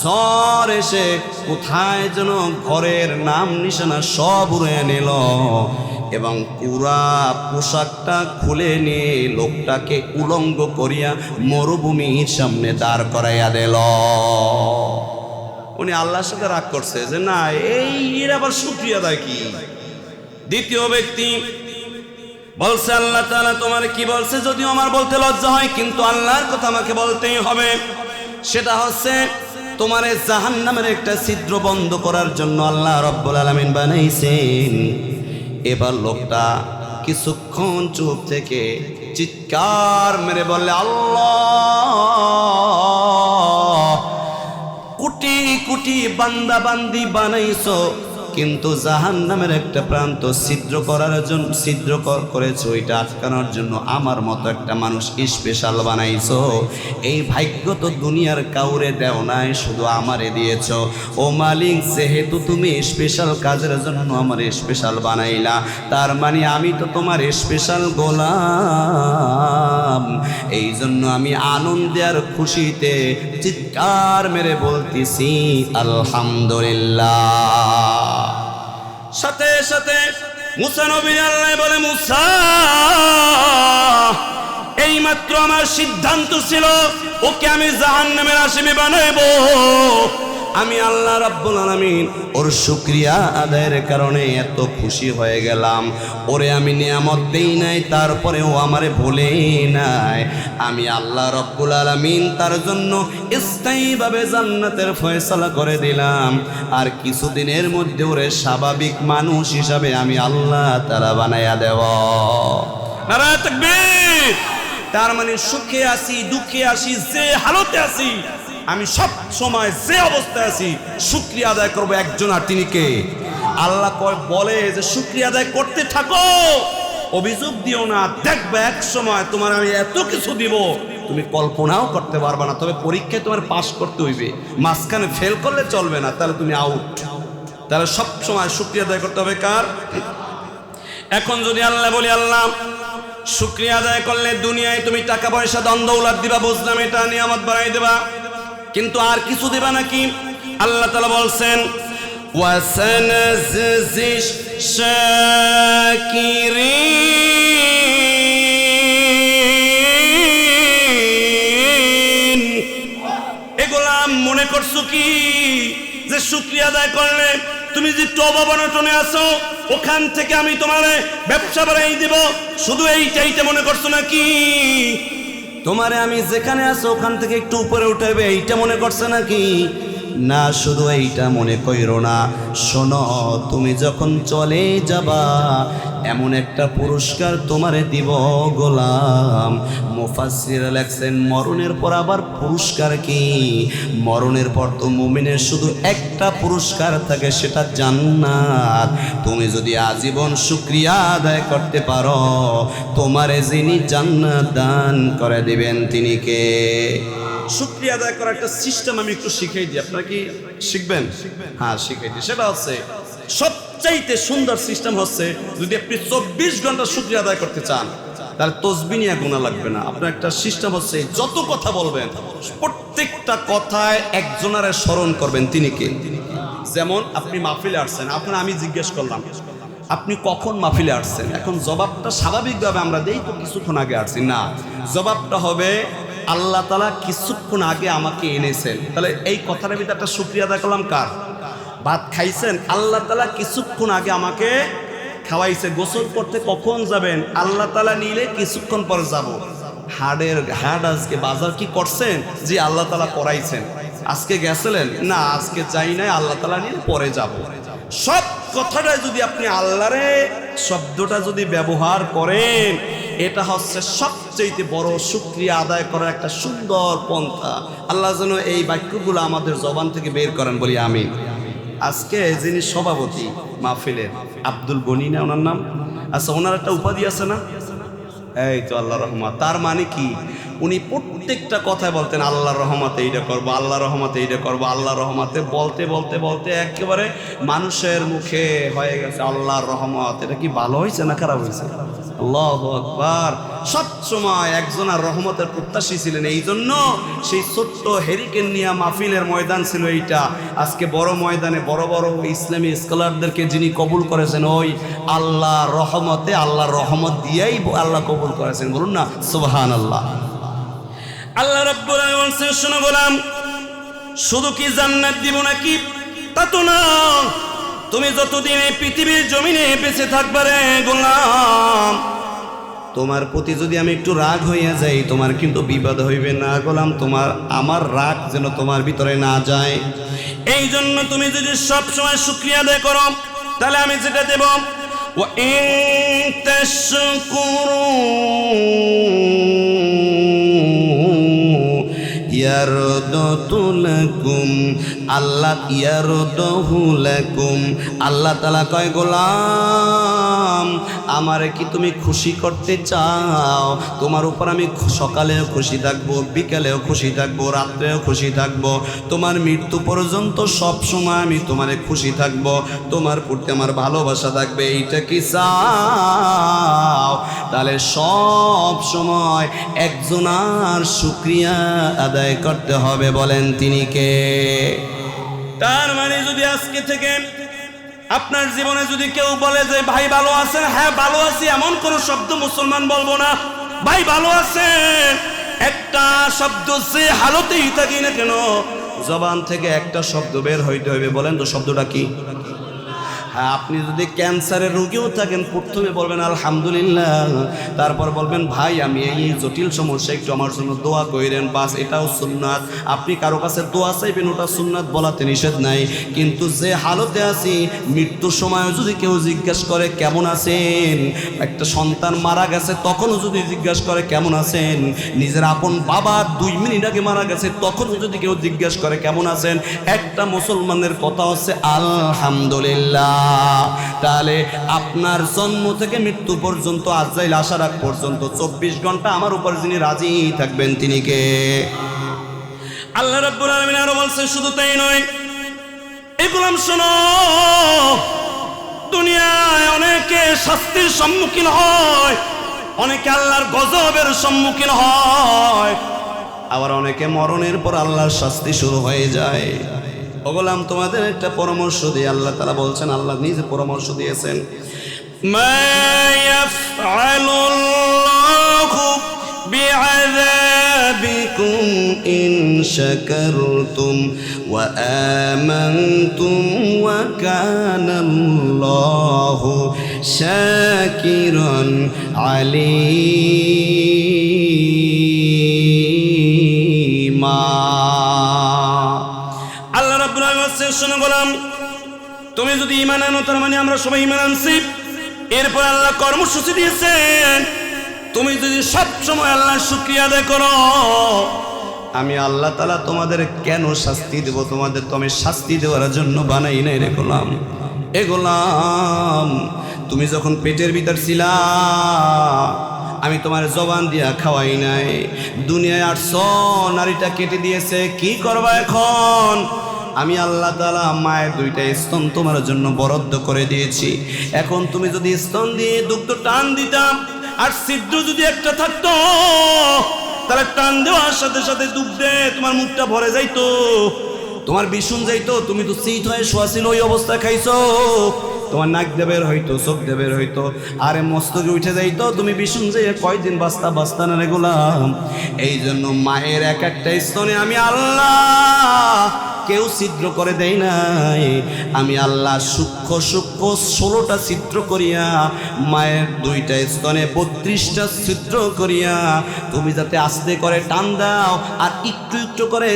ঝড় এসে কোথায় যেন ঘরের নাম নিশানা সব উড়ে নিল এবং পুরা পোশাকটা খুলে নিয়ে লোকটাকে উলঙ্গ করিয়া মরুভূমির সামনে দাঁড় করাইয়া দিল। উনি আল্লাহর সাথে রাগ করছে যে না, এই এর আবার শুকরিয়া আদায় কি? দ্বিতীয় ব্যক্তি বলছে আল্লাহ তাআলা তোমার কি বলছে, যদিও আমার বলতে লজ্জা হয় কিন্তু আল্লাহর কথা আমাকে বলতেই হবে। সেটা হচ্ছে তোমার জাহান্নামের একটা ছিদ্র বন্ধ করার জন্য আল্লাহ রাব্বুল আলামিন বানাইছেন। এবার লোকটা কিছুক্ষণ চুপ থেকে চিৎকার মেরে বললে আল্লাহ, কোটি কোটি বান্দা বান্দি বানাইছো কিন্তু জাহান্নামের একটা প্রান্ত ছিদ্র করার জন্য করেছো, ওইটা আটকানোর জন্য আমার মতো একটা মানুষ স্পেশাল বানাইছো। এই ভাগ্য তো দুনিয়ার কাউরে দেও নাই, শুধু আমারে দিয়েছো। ও মালিক, যেহেতু তুমি স্পেশাল কাজের জন্য আমার স্পেশাল বানাইলা, তার মানে আমি তো তোমার স্পেশাল গোলাম। এই জন্য আমি আনন্দে আর খুশিতে চিৎকার মেরে বলতেছি আলহামদুলিল্লাহ। সাথে সাথে মুসা নবী আল্লাহ বলে, মুসা এইমাত্র আমার সিদ্ধান্ত ছিল ওকে আমি জাহান্নামের আসামি বানাবো। আমি আল্লাহ রাব্বুল আলামিন ওর শুকরিয়া আদায়ের কারণে এত খুশি হয়ে গেলাম। ওরে আমি নিয়ামত দেই নাই, তারপরেও আমারে ভুলে নাই। আমি আল্লাহ রাব্বুল আলামিন তার জন্য স্থায়ীভাবে জান্নাতের ফয়সালা করে দিলাম। আর কিছুদিনের মধ্যে ওরে স্বাভাবিক মানুষ হিসাবে আমি আল্লাহ তাআলা বানায়া দেব। নারায়ে তাকবীর। তার মানে সুখে আসি দুঃখে আসি যে হালতে আসি, আমি সব সময় যে অবস্থায় আছি শুকরিয়া আদায় করবো একজন, আর তিনি কে? আল্লাহ বলে যে শুকরিয়া আদায় করতে থাকো, অভিযোগ দিও না, দেখবে এক সময় তোমার আমি এত কিছু দিব তুমি কল্পনাও করতে পারবে না। তবে পরীক্ষায় তোমার পাস করতে হইবে, মাঝখানে ফেল করলে চলবে না, তাহলে তুমি আউট। তাহলে সব সময় শুকরিয়া আদায় করতে হবে কার? এখন যদি আল্লাহ বলি আল্লাহ শুকরিয়া আদায় করলে দুনিয়ায় তুমি টাকা পয়সা ধন দৌলত দিবা, বুঝলাম, এটা নিয়ামত বাড়াই দেবা, কিন্তু আর কিছু দিবা নাকি? আল্লাহ তাআলা বলছেন ওয়াসানাজি শাকিরিন। এগুলা মনে করছো কি যে শুকরিয়া আদায় করলে তুমি যে তওবা বনটনে আছো ওখান থেকে আমি তোমারে ব্যবসা বাড়াই দিব, শুধু এইটাইতে মনে করছো নাকি? তোমারে আমি যেখানে আছো ওখান থেকে একটু উপরে উঠাইবে এইটা মনে করছে নাকি? না, শুধু এইটা মনে কইরো না, শোনো তুমি যখন চলে যাবা এমন একটা পুরস্কার তোমারে দিব গোলাম। মুফাসসির লেখছেন মরণের পর আবার পুরস্কার কি? মরণের পর তো মুমিনের শুধু একটা পুরস্কার থাকে, সেটা জান্নাত। তুমি যদি আজীবন শুকরিয়া আদায় করতে পারো তোমারে যিনি জান্নাত দান করে দিবেন তিনি কে? শুকরিয়া আদায় করার একটা সিস্টেম আমি একটু শিখাই দিই, আপনারা কি শিখবেন? হ্যাঁ শিখাই দিই। সেটা হচ্ছে সবচাইতে সুন্দর সিস্টেম হচ্ছে যদি আপনি 24 ঘন্টা শুকরিয়া আদায় করতে চান তাহলে তসবিহ নিয়ে গুনাহ লাগবে না। আপনার একটা সিস্টেম হচ্ছে যত কথা বলবেন প্রত্যেকটা কথায় একজনারে স্মরণ করবেন তিনি কে। যেমন আপনি মাহফিলে আসছেন, আপনার আমি জিজ্ঞেস করলাম আপনি কখন মাহফিলে আসছেন, এখন জবাবটা স্বাভাবিকভাবে আমরা দেই তো কিছুক্ষণ আগে আসছি না, জবাবটা হবে আল্লাহ তাআলা কিছুক্ষণ আগে আমাকে এনেছেন। তাহলে এই কথাটার ভিতরে একটা শুকরিয়া আদায় করলাম কার? ভাত খাইছেন, আল্লাহ তাআলা কিছুক্ষণ আগে আমাকে খাওয়াইছে। গোসল করতে কখন যাবেন, আল্লাহ তাআলা নিলে কিছুক্ষণ পরে যাব। হাট আজকে বাজার কি করছেন, জি আল্লাহ তাআলা করাইছেন। আজকে গেছিলেন, না আজকে যাই নাই, আল্লাহ তাআলা নিলে পরে যাব। সব কথাটা যদি আপনি আল্লাহরে শব্দটা যদি ব্যবহার করেন এটা হচ্ছে সবচেয়ে বড় শুকরিয়া আদায় করার একটা সুন্দর পন্থা। আল্লাহ যেন এই বাক্যগুলো আমাদের জবান থেকে বের করেন, বলি আমিন। আজকে যিনি সভাপতি মাহফিলের আব্দুল গনি না ওনার নাম? আচ্ছা, ওনার একটা উপাধি আছে না, এই তো আল্লাহ রহমত। তার মানে কি উনি প্রত্যেকটা কথায় বলতেন আল্লাহর রহমতে এইটা করবো, আল্লাহর রহমতে এইটা করবো, আল্লাহর রহমতে বলতে বলতে বলতে একেবারে মানুষের মুখে হয়ে গেছে আল্লাহর রহমত। এটা কি ভালো হয়েছে না খারাপ হয়েছে? আল্লাহু আকবার। সবসময় একজনের রহমতের প্রত্যাশী ছিলেন, এই জন্য সেই ছোট্ট হেরিকেন নিয়ে মাহফিলের ময়দান ছিল এইটা। আজকে বড় ময়দানে বড় বড় ইসলামী স্কলারদেরকে যিনি কবুল করেছেন ওই আল্লাহর রহমতে, আল্লাহর রহমত দিয়েই আল্লাহ কবুল করেছেন। বলুন না সুবহানাল্লাহ। আল্লাহ রাব্বুল আলামিন বলছেন, শোনো গোলাম, শুধু কি জান্নাত দিব নাকি তা তো না, তুমি যতদিন এই পৃথিবীর জমিনে বেঁচে থাকবে রে গোলাম, তোমার প্রতি যদি আমি একটু রাগ হইয়া যাই তোমার কিন্তু বিপদ হইবে না গোলাম। তোমার আমার রাগ যেন তোমার ভিতরে না যায়, এই জন্য তুমি যদি সব সময় শুকরিয়া আদায় করো তাহলে আমি যেটা দেব ওয়া ইন তাশকুরু ইয়ারদতু লাকুম, আল্লাহ ইয়ারদহু লাকুম। আল্লাহ তাআলা কয় গোলাম আমারে কি তুমি খুশি করতে চাও? তোমার উপর আমি সকালেও খুশি থাকবো, বিকালেও খুশি থাকবো, রাত্রেও খুশি থাকবো, তোমার মৃত্যু পর্যন্ত সব সময় আমি তোমারে খুশি থাকবো, তোমার প্রতি আমার ভালোবাসা থাকবে। এইটা কি চাও? তাহলে সব সময় একজনার শুকরিয়া আদায় করতে হবে। বলেন তিনি কে? তার মানে যদি আজকে থেকে আপনার জীবনে যদি কেউ বলে যে ভাই ভালো আছেন, হ্যাঁ ভালো আছি, এমন কোন শব্দ মুসলমান বলবো না। ভাই ভালো আছেন একটা শব্দ যে হালতেই থাকি না কেন জবান থেকে একটা শব্দ বের হইতে হবে। বলেন তো শব্দটা কি? হ্যাঁ, আপনি যদি ক্যান্সারের রোগীও থাকেন প্রথমে বলবেন আলহামদুলিল্লাহ, তারপর বলবেন ভাই আমি এই জটিল সমস্যা একটু আমার জন্য দোয়া কইরেন, বাস এটাও সুন্নাত। আপনি কারো কাছে দোয়া চাইবেন, ওটা সুন্নাত, বলাতে নিষেধ নাই। কিন্তু যে হালতে আছি মৃত্যুর সময় যদি কেউ জিজ্ঞাসা করে কেমন আছেন, একটা সন্তান মারা গেছে তখনও যদি জিজ্ঞাসা করে কেমন আছেন, নিজের আপন বাবা 2 মিনিট আগে মারা গেছে তখনও যদি কেউ জিজ্ঞাসা করে কেমন আছেন, একটা মুসলমানের কথা হচ্ছে আলহামদুলিল্লাহ। তাহলে আপনার জন্ম থেকে মৃত্যু পর্যন্ত, আজরাইল আসার আগ পর্যন্ত 24 ঘন্টা আমার উপর যিনি রাজি থাকবেন তিনি কে? আল্লাহ রাব্বুল আলামিন আরো বলছেন, শুধু তাই নয়, এই গোলাম শোনো, দুনিয়ায় অনেকে শাস্তির সম্মুখীন হয়, অনেকে আল্লাহর গজবের সম্মুখীন হয়, আবার অনেকে মরণের পর আল্লাহর শাস্তি শুরু হয়ে যায়। ও গোলাম তোমাদের একটা পরামর্শ দিয়ে আল্লাহ তাআলা বলছেন, আল্লাহ নিজে পরামর্শ দিয়েছেন, মা ইয়াফআলুল্লাহু বিআযাবিকুম ইন শাকারতুম ওয়া আমানতুম ওয়া কানাল্লাহু শাকিরান আলীমা। আল্লাহ রাব্বুল আলামিন বলেন, শোনো গোলাম, তুমি যদি ঈমান আনো, তার মানে আমরা সবাই ঈমান আনছি। এরপর আল্লাহ কর্মসূচি দিয়েছেন, তুমি যদি সব সময় আল্লাহর শুকরিয়া আদায় করো, আমি আল্লাহ তাআলা তোমাদের কেন শাস্তি দেব? তোমাদের তো আমি শাস্তি দেওয়ার জন্য বানাই নাই রে গোলাম। এ গোলাম, তুমি যখন পেটের ভিতর ছিলা, আমি তোমার জবান দিয়া খাওয়াই নাই। দুনিয়ায় 800 নারীটা কেটে দিয়েছে, কি করবা এখন? আমি আল্লাহ তাআলা মায়ের 2টা স্তন তোমার জন্য বরাদ্দ করে দিয়েছি। এখন তুমি যদি স্তন দিয়ে দুগ্ধ টান দিতাম, আর ছিদ্র যদি একটা থাকতো, তাহলে টান দেওয়ার সাথে সাথে দুগ্ধে তোমার মুখটা ভরে যাইতো, তোমার বিশুন যাইতো। তুমি তো সিট হয়ে শোয়া ছিল, ওই অবস্থা খাইছো, তোমার নাক দেবের হইতো, চোখ দেবের হইতো, আরে মস্তকে উঠে যাইতো, তুমি বিশুন যাইয়ে কয়দিন বাস্তা না রে গোলাম। এই জন্য মায়ের এক একটা স্তনে আমি আল্লাহ কেউ ছিদ্র করে দেয় নাই। আমি আল্লাহ সূক্ষ্ম সূক্ষ্ম 16টা ছিদ্র করিয়া মায়ের 2টা স্তনে 32টা ছিদ্র করিয়া তুমি যাতে আস্তে করে টান দাও, আর একটু একটু করে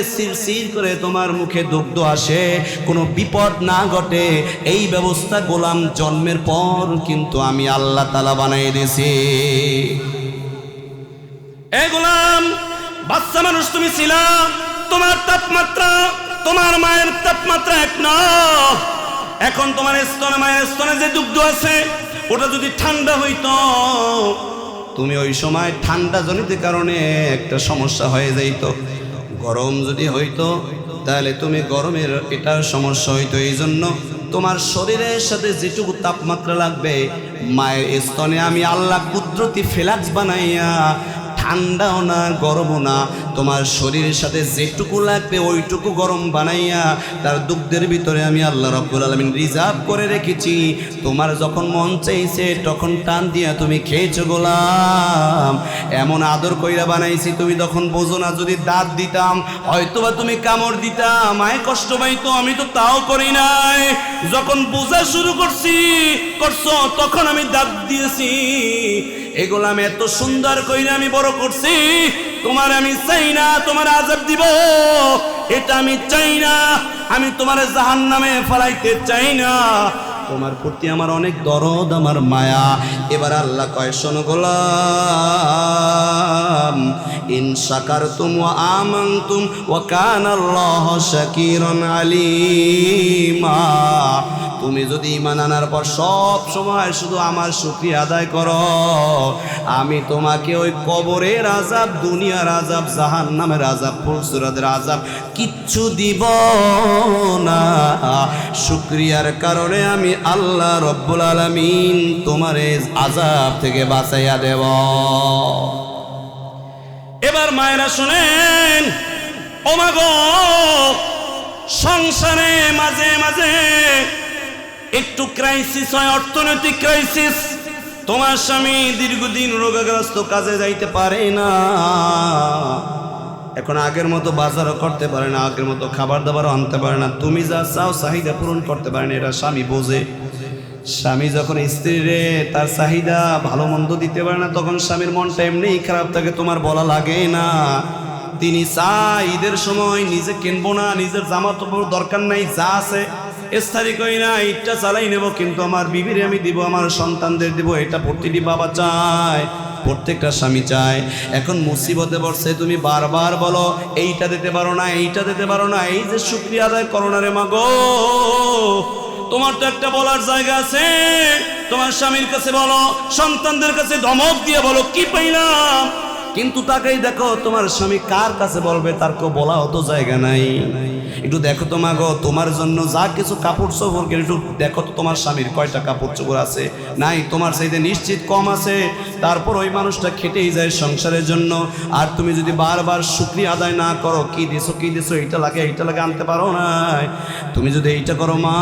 সির করে তোমার মুখে দুগ্ধ আসে, কোনো বিপদ না ঘটে, এই ব্যবস্থা গোলাম জন্মের পর কিন্তু আমি আল্লাহ তাআলা বানিয়ে দিয়েছি। এ গোলাম, বাচ্চা মানুষ তুমি ছিলা, তোমার তাপমাত্রা তোমার মায়ের তাপমাত্রা এক না। এখন তোমার স্তনে, মায়ের স্তনে যে দুগ্ধ আছে, ওটা যদি ঠান্ডা হইতো, তুমি ওই সময় ঠান্ডা জনিত কারণে একটা সমস্যা হয়ে যাইত। গরম যদি হইতো, তাহলে তুমি গরমের এটা সমস্যা হইতো। এই জন্য তোমার শরীরের সাথে যেটুকু তাপমাত্রা লাগবে, মায়ের স্তনে আমি আল্লাহ কুদরতি ফ্লাক্স বানাইয়া, ঠান্ডাও না গরমও না, তোমার শরীরের সাথে যেটুকু লাগবে ওইটুকু গরম বানাইয়া তার দুগ্ধের ভিতরে আমি আল্লাহ রাব্বুল আলামিন রিজার্ভ করে রেখেছি। তোমার যখন মন চাইছে তখন টান দিয়া তুমি খেয়েছো গোলাম। এমন আদর কইরা বানাইছি, তুমি তখন বোঝো না। যদি দাঁত দিতাম হয়তোবা তুমি কামড় দিতাম, মায়ে কষ্ট পাইতো, আমি তো তাও করি নাই। যখন বোঝা শুরু করছো তখন আমি দাঁত দিয়েছি। এগুলো আমি এত সুন্দর কইরা আমি বড় করছি, তোমার আমি চাই না তোমার আযাব দিব, এটা আমি চাই না। আমি তোমার জাহান্নামে ফেলাইতে চাই না। তোমার প্রতি আমার অনেক দরদ, আমার মায়া। এবার আল্লাহ কয়, শোনো গোলাম, ইন শাকারতুম ওয়া আমানতুম ওয়া কানাল্লাহু শাকিরান আলীমা। তুমি যদি ঈমান আনার পর সব সময় শুধু আমার শুকরিয়া আদায় করো, আমি তোমাকে ওই কবরের আযাব, দুনিয়ার আযাব, জাহান্নামের আযাব, ফুলসিরাতের আযাব কিচ্ছু দিব না। শুকরিয়ার কারণে আমি আল্লাহ রব্বুল আলামিন তোমার এই আযাব থেকে বাঁচাইয়া দেব। এবার মায়েরা শুনেন, ও মা গো, সংসারে মাঝে মাঝে একটু ক্রাইসিস হয়, অর্থনৈতিক ক্রাইসিস। তোমার স্বামী দীর্ঘদিন রোগাগ্রস্ত, কাজে যাইতে পারে না, এখন আগের মতো বাজারও করতে পারে না, আগের মতো খাবার দাবারও আনতে পারে না, তুমি যা চাও চাহিদা পূরণ করতে পারে না। এটা স্বামী বোঝে। স্বামী যখন স্ত্রীরে তার চাহিদা ভালো মন্দ দিতে পারে না, তখন স্বামীর মনটা এমনিই খারাপ থাকে, তোমার বলা লাগে না। তিনি চায় ঈদের সময় নিজে কিনবো না, নিজের জামা কাপড় দরকার নাই, যা আছে স্থায়ী করি না, ঈদটা চালাই নেব, কিন্তু আমার বিবিরে আমি দিব, আমার সন্তানদের দিব। এটা প্রতিটি বাবা চায়, প্রত্যেকটা স্বামী চায়। এখন মুসিবতে পড়ছে, তুমি বারবার বলো এইটা দিতে পারো না, এইটা দিতে পারো না, এই যে শুকরিয়া আদায় করো না রে মা গো। তোমার তো একটা বলার জায়গা আছে, তোমার স্বামীর কাছে বলো, সন্তানদের কাছে ধমক দিয়ে বলো, কি পাইলাম কিন্তু তাকেই দেখো তোমার স্বামী কার কাছে বলবে, তার কেউ বলাও তো জায়গা নাই। একটু দেখো তো মা গো, তোমার জন্য যা কিছু কাপড় চোপড় একটু দেখো তো তোমার স্বামীর কয়টা কাপড় চোপড় আছে, নাই তোমার চাইতে নিশ্চিত কম আছে। তারপর ওই মানুষটা খেটেই যায় সংসারের জন্য। আর তুমি যদি বারবার শুকরিয়া আদায় না করো, কি দিছো এইটা লাগে আনতে পারো না, তুমি যদি এইটা করো মা,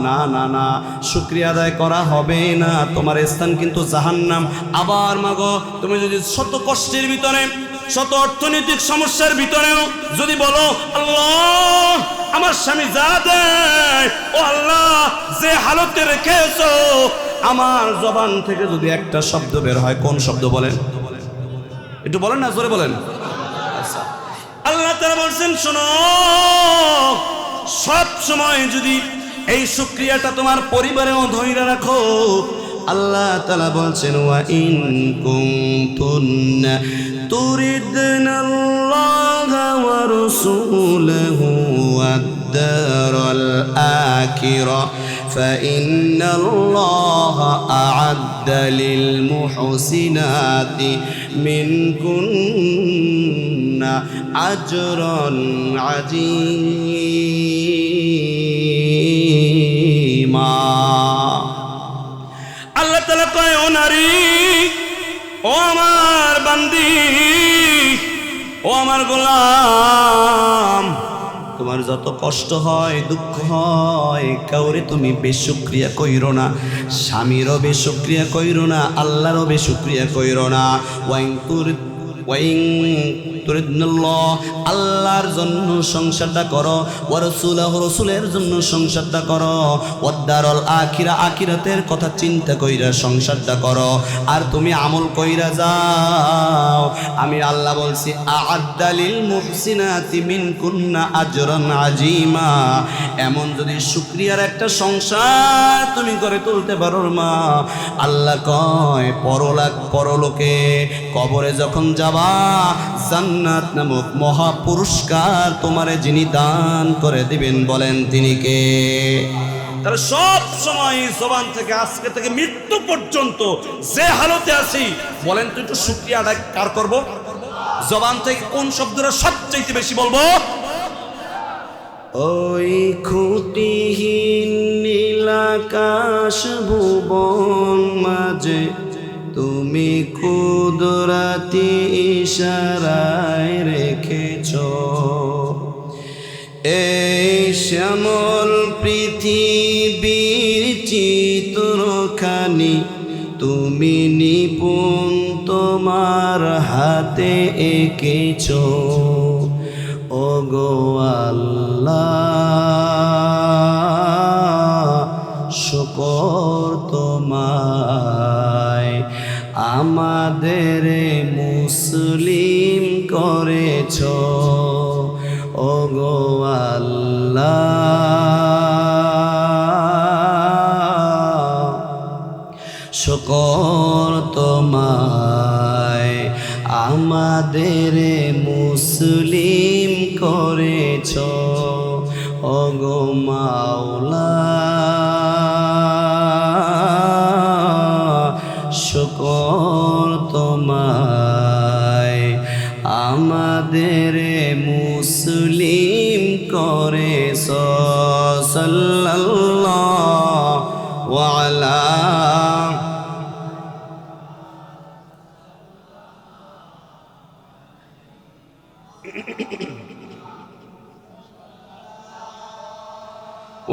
না না না, শুকরিয়া আদায় করা হবে না, তোমার স্থান কিন্তু জাহান্নাম। আবার মা গো, তুমি যদি শত কষ্টের ভিতরে, শত অর্থনৈতিক সমস্যার ভিতরেও যদি বলো আল্লাহ আমার স্বামী যা দেয়, ও আল্লাহ যে হালতে রেখেছো, আমার জবান থেকে যদি একটা শব্দ বের হয়, কোন শব্দ বলেন? একটু বলেন না, জোরে বলেন। আল্লাহ তাআলা বলছেন শোনো, সব সময় যদি এই শুকরিয়াটা তোমার পরিবারেও ধইরা রাখো, আল্লাহ তাআলা বলছেন ওয়া ইন কুনতুন্না তুরিদনাল্লাহা ওয়া রাসূলাহু ওয়াদ-দারাল আখিরা ফাইন্নাল্লাহা আ'আদ্দা লিল মুহসিনাতি মিনকুন্না আজরান আযীমা। আল্লাহ তাআলা কয়, ও নারী, ও আমার বান্দি, ও আমার গোলাম, তোমার যত কষ্ট হয়, দুঃখ হয়, কাউরে তুমি বেশুকরিয়া কইরো না, স্বামীরও বেশুকরিয়া কইরো না, আল্লাহরও বেশুকরিয়া কইরো না। আল্লাহর জন্য সংসারটা করো, ওয়া রাসূলুহু রাসূলের জন্য সংসারটা করো, ওয়াদ-দারুল আখিরা আখিরাতের কথা চিন্তা কইরা সংসারটা করো। আর তুমি আমল কইরা যাও, আমি আল্লাহ বলছি আ'আদ্দা লিল মুহসিনাতি মিনকুন্না আজরান আযীমা। এমন যদি শুকরিয়ার একটা সংসার তুমি করে তুলতে পারো মা, আল্লাহ কয় পরলোকে কবরে যখন যাবা, জান্নাত নামক মহা পুরস্কার তোমারে যিনি দান করে দিবেন, বলেন তিনি কে? তাহলে সব সময় জবান থেকে আজকে থেকে মৃত্যু পর্যন্ত যে হালতে আছি, বলেন তো একটু শুকরিয়া আদায় কার করব? জবান থেকে কোন শব্দটা সবচেয়ে বেশি বলবো? ওই খুঁটিহীন নীলাকাশ ভুবন মাঝে তুমি কুদরতি ইশারায় রেখেছ, এই শ্যামল পৃথিবীর চিত্রখানি তুমি নিপুণ তোমার হাতে এঁকেছ। ওগো আল্লাহ শুকর তোমায়, আমাদের মুসলিম করেছ। ওগো আল্লাহ শুকর তোমায়, আমাদের মুসলিম করেছ। ওগো মাওলা শুকর তোমায়, আমাদের মুসলিম করেছ। সাল্লাল্লাহু আলা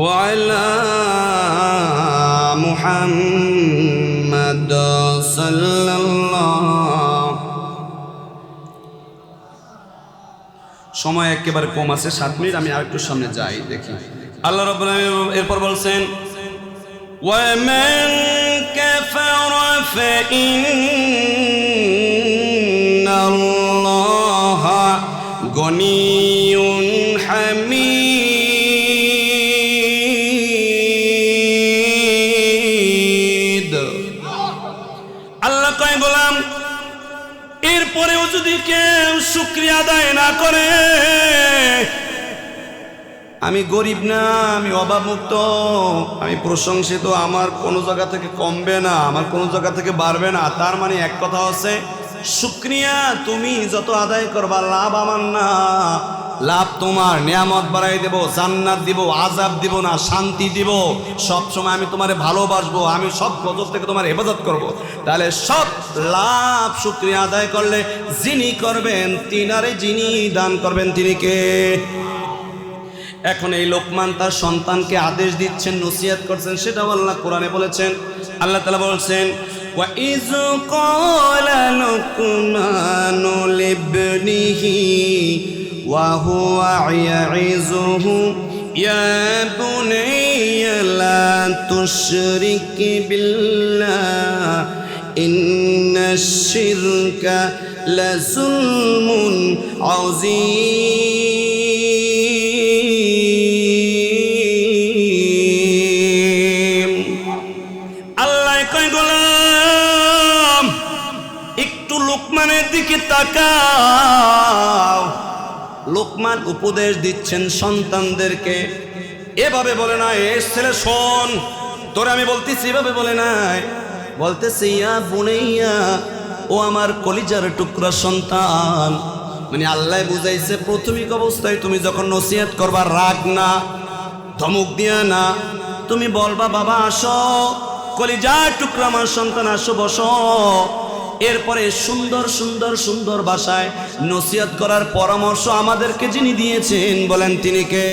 وعلى محمد صلى الله। সময় একেবারে কম আছে, 7 মিনিট, আমি আরেকটু সামনে যাই দেখি। আল্লাহ রাব্বুল আলামিন এরপর বলছেন ومن كفر فإن الله غني حميد। আল্লাহ কয় গোলাম, এরপরেও যদি কেউ শুকরিয়া আদায় না করে, আমি গরিব না, আমি অভাবমুক্ত, আমি প্রশংসিত, আমার কোনো জায়গা থেকে কমবে না, আমার কোনো জায়গা থেকে বাড়বে না। তার মানে এক কথা হচ্ছে শুকরিয়া তুমি যত আদায় করবা লাভ আমার না, লাভ তোমার। নিয়ামত বাড়াই দেব, জান্নাত দিব, আযাব দিব না, শান্তি দিব। সব সময় আমি তোমারে ভালোবাসবো, আমি সব গজব থেকে তোমার হেফাজত করব। তাহলে সব লাভ শুকরিয়া আদায় করলে যিনি করবেন, তিনারে যিনি দান করবেন তিনি কে? এখন এই লোকমান তার সন্তানকে আদেশ দিচ্ছেন, নসিহত করছেন, সেটাও আল্লাহ কোরআনে বলেছেন। আল্লাহ তাআলা বলছেন, وَإِذْ قَالَ لُقْمَانُ لِابْنِهِ وَهُوَ يَعِظُهُ يَا بُنَيَّ لَا تُشْرِكْ بِاللَّهِ إِنَّ الشِّرْكَ لَظُلْمٌ عَظِيمٌ। আল্লাহ কয় গোলাম একটু লোকমানের দিকে তাকাও। লোকমান উপদেশ দিচ্ছেন সন্তানদেরকে, এভাবে বলে না এ ছেলে শোন তোরে আমি বলতেছি, এভাবে বলে নাই, বলতেছে ইয়া বুনাইয়া, ও আমার কলিজার টুকরা সন্তান। মানে আল্লাহ বুঝাইছে প্রাথমিক অবস্থায় তুমি যখন নসিহত করবা, রাগ না, ধমক দিয়া না, তুমি বলবা বাবা আসো, কলিজার টুকরা আমার সন্তান আসো, বসো। এরপরে সুন্দর সুন্দর সুন্দর ভাষায় নসিহত করার পরামর্শ আমাদেরকে যিনি দিয়েছেন, বলেন তিনি কে?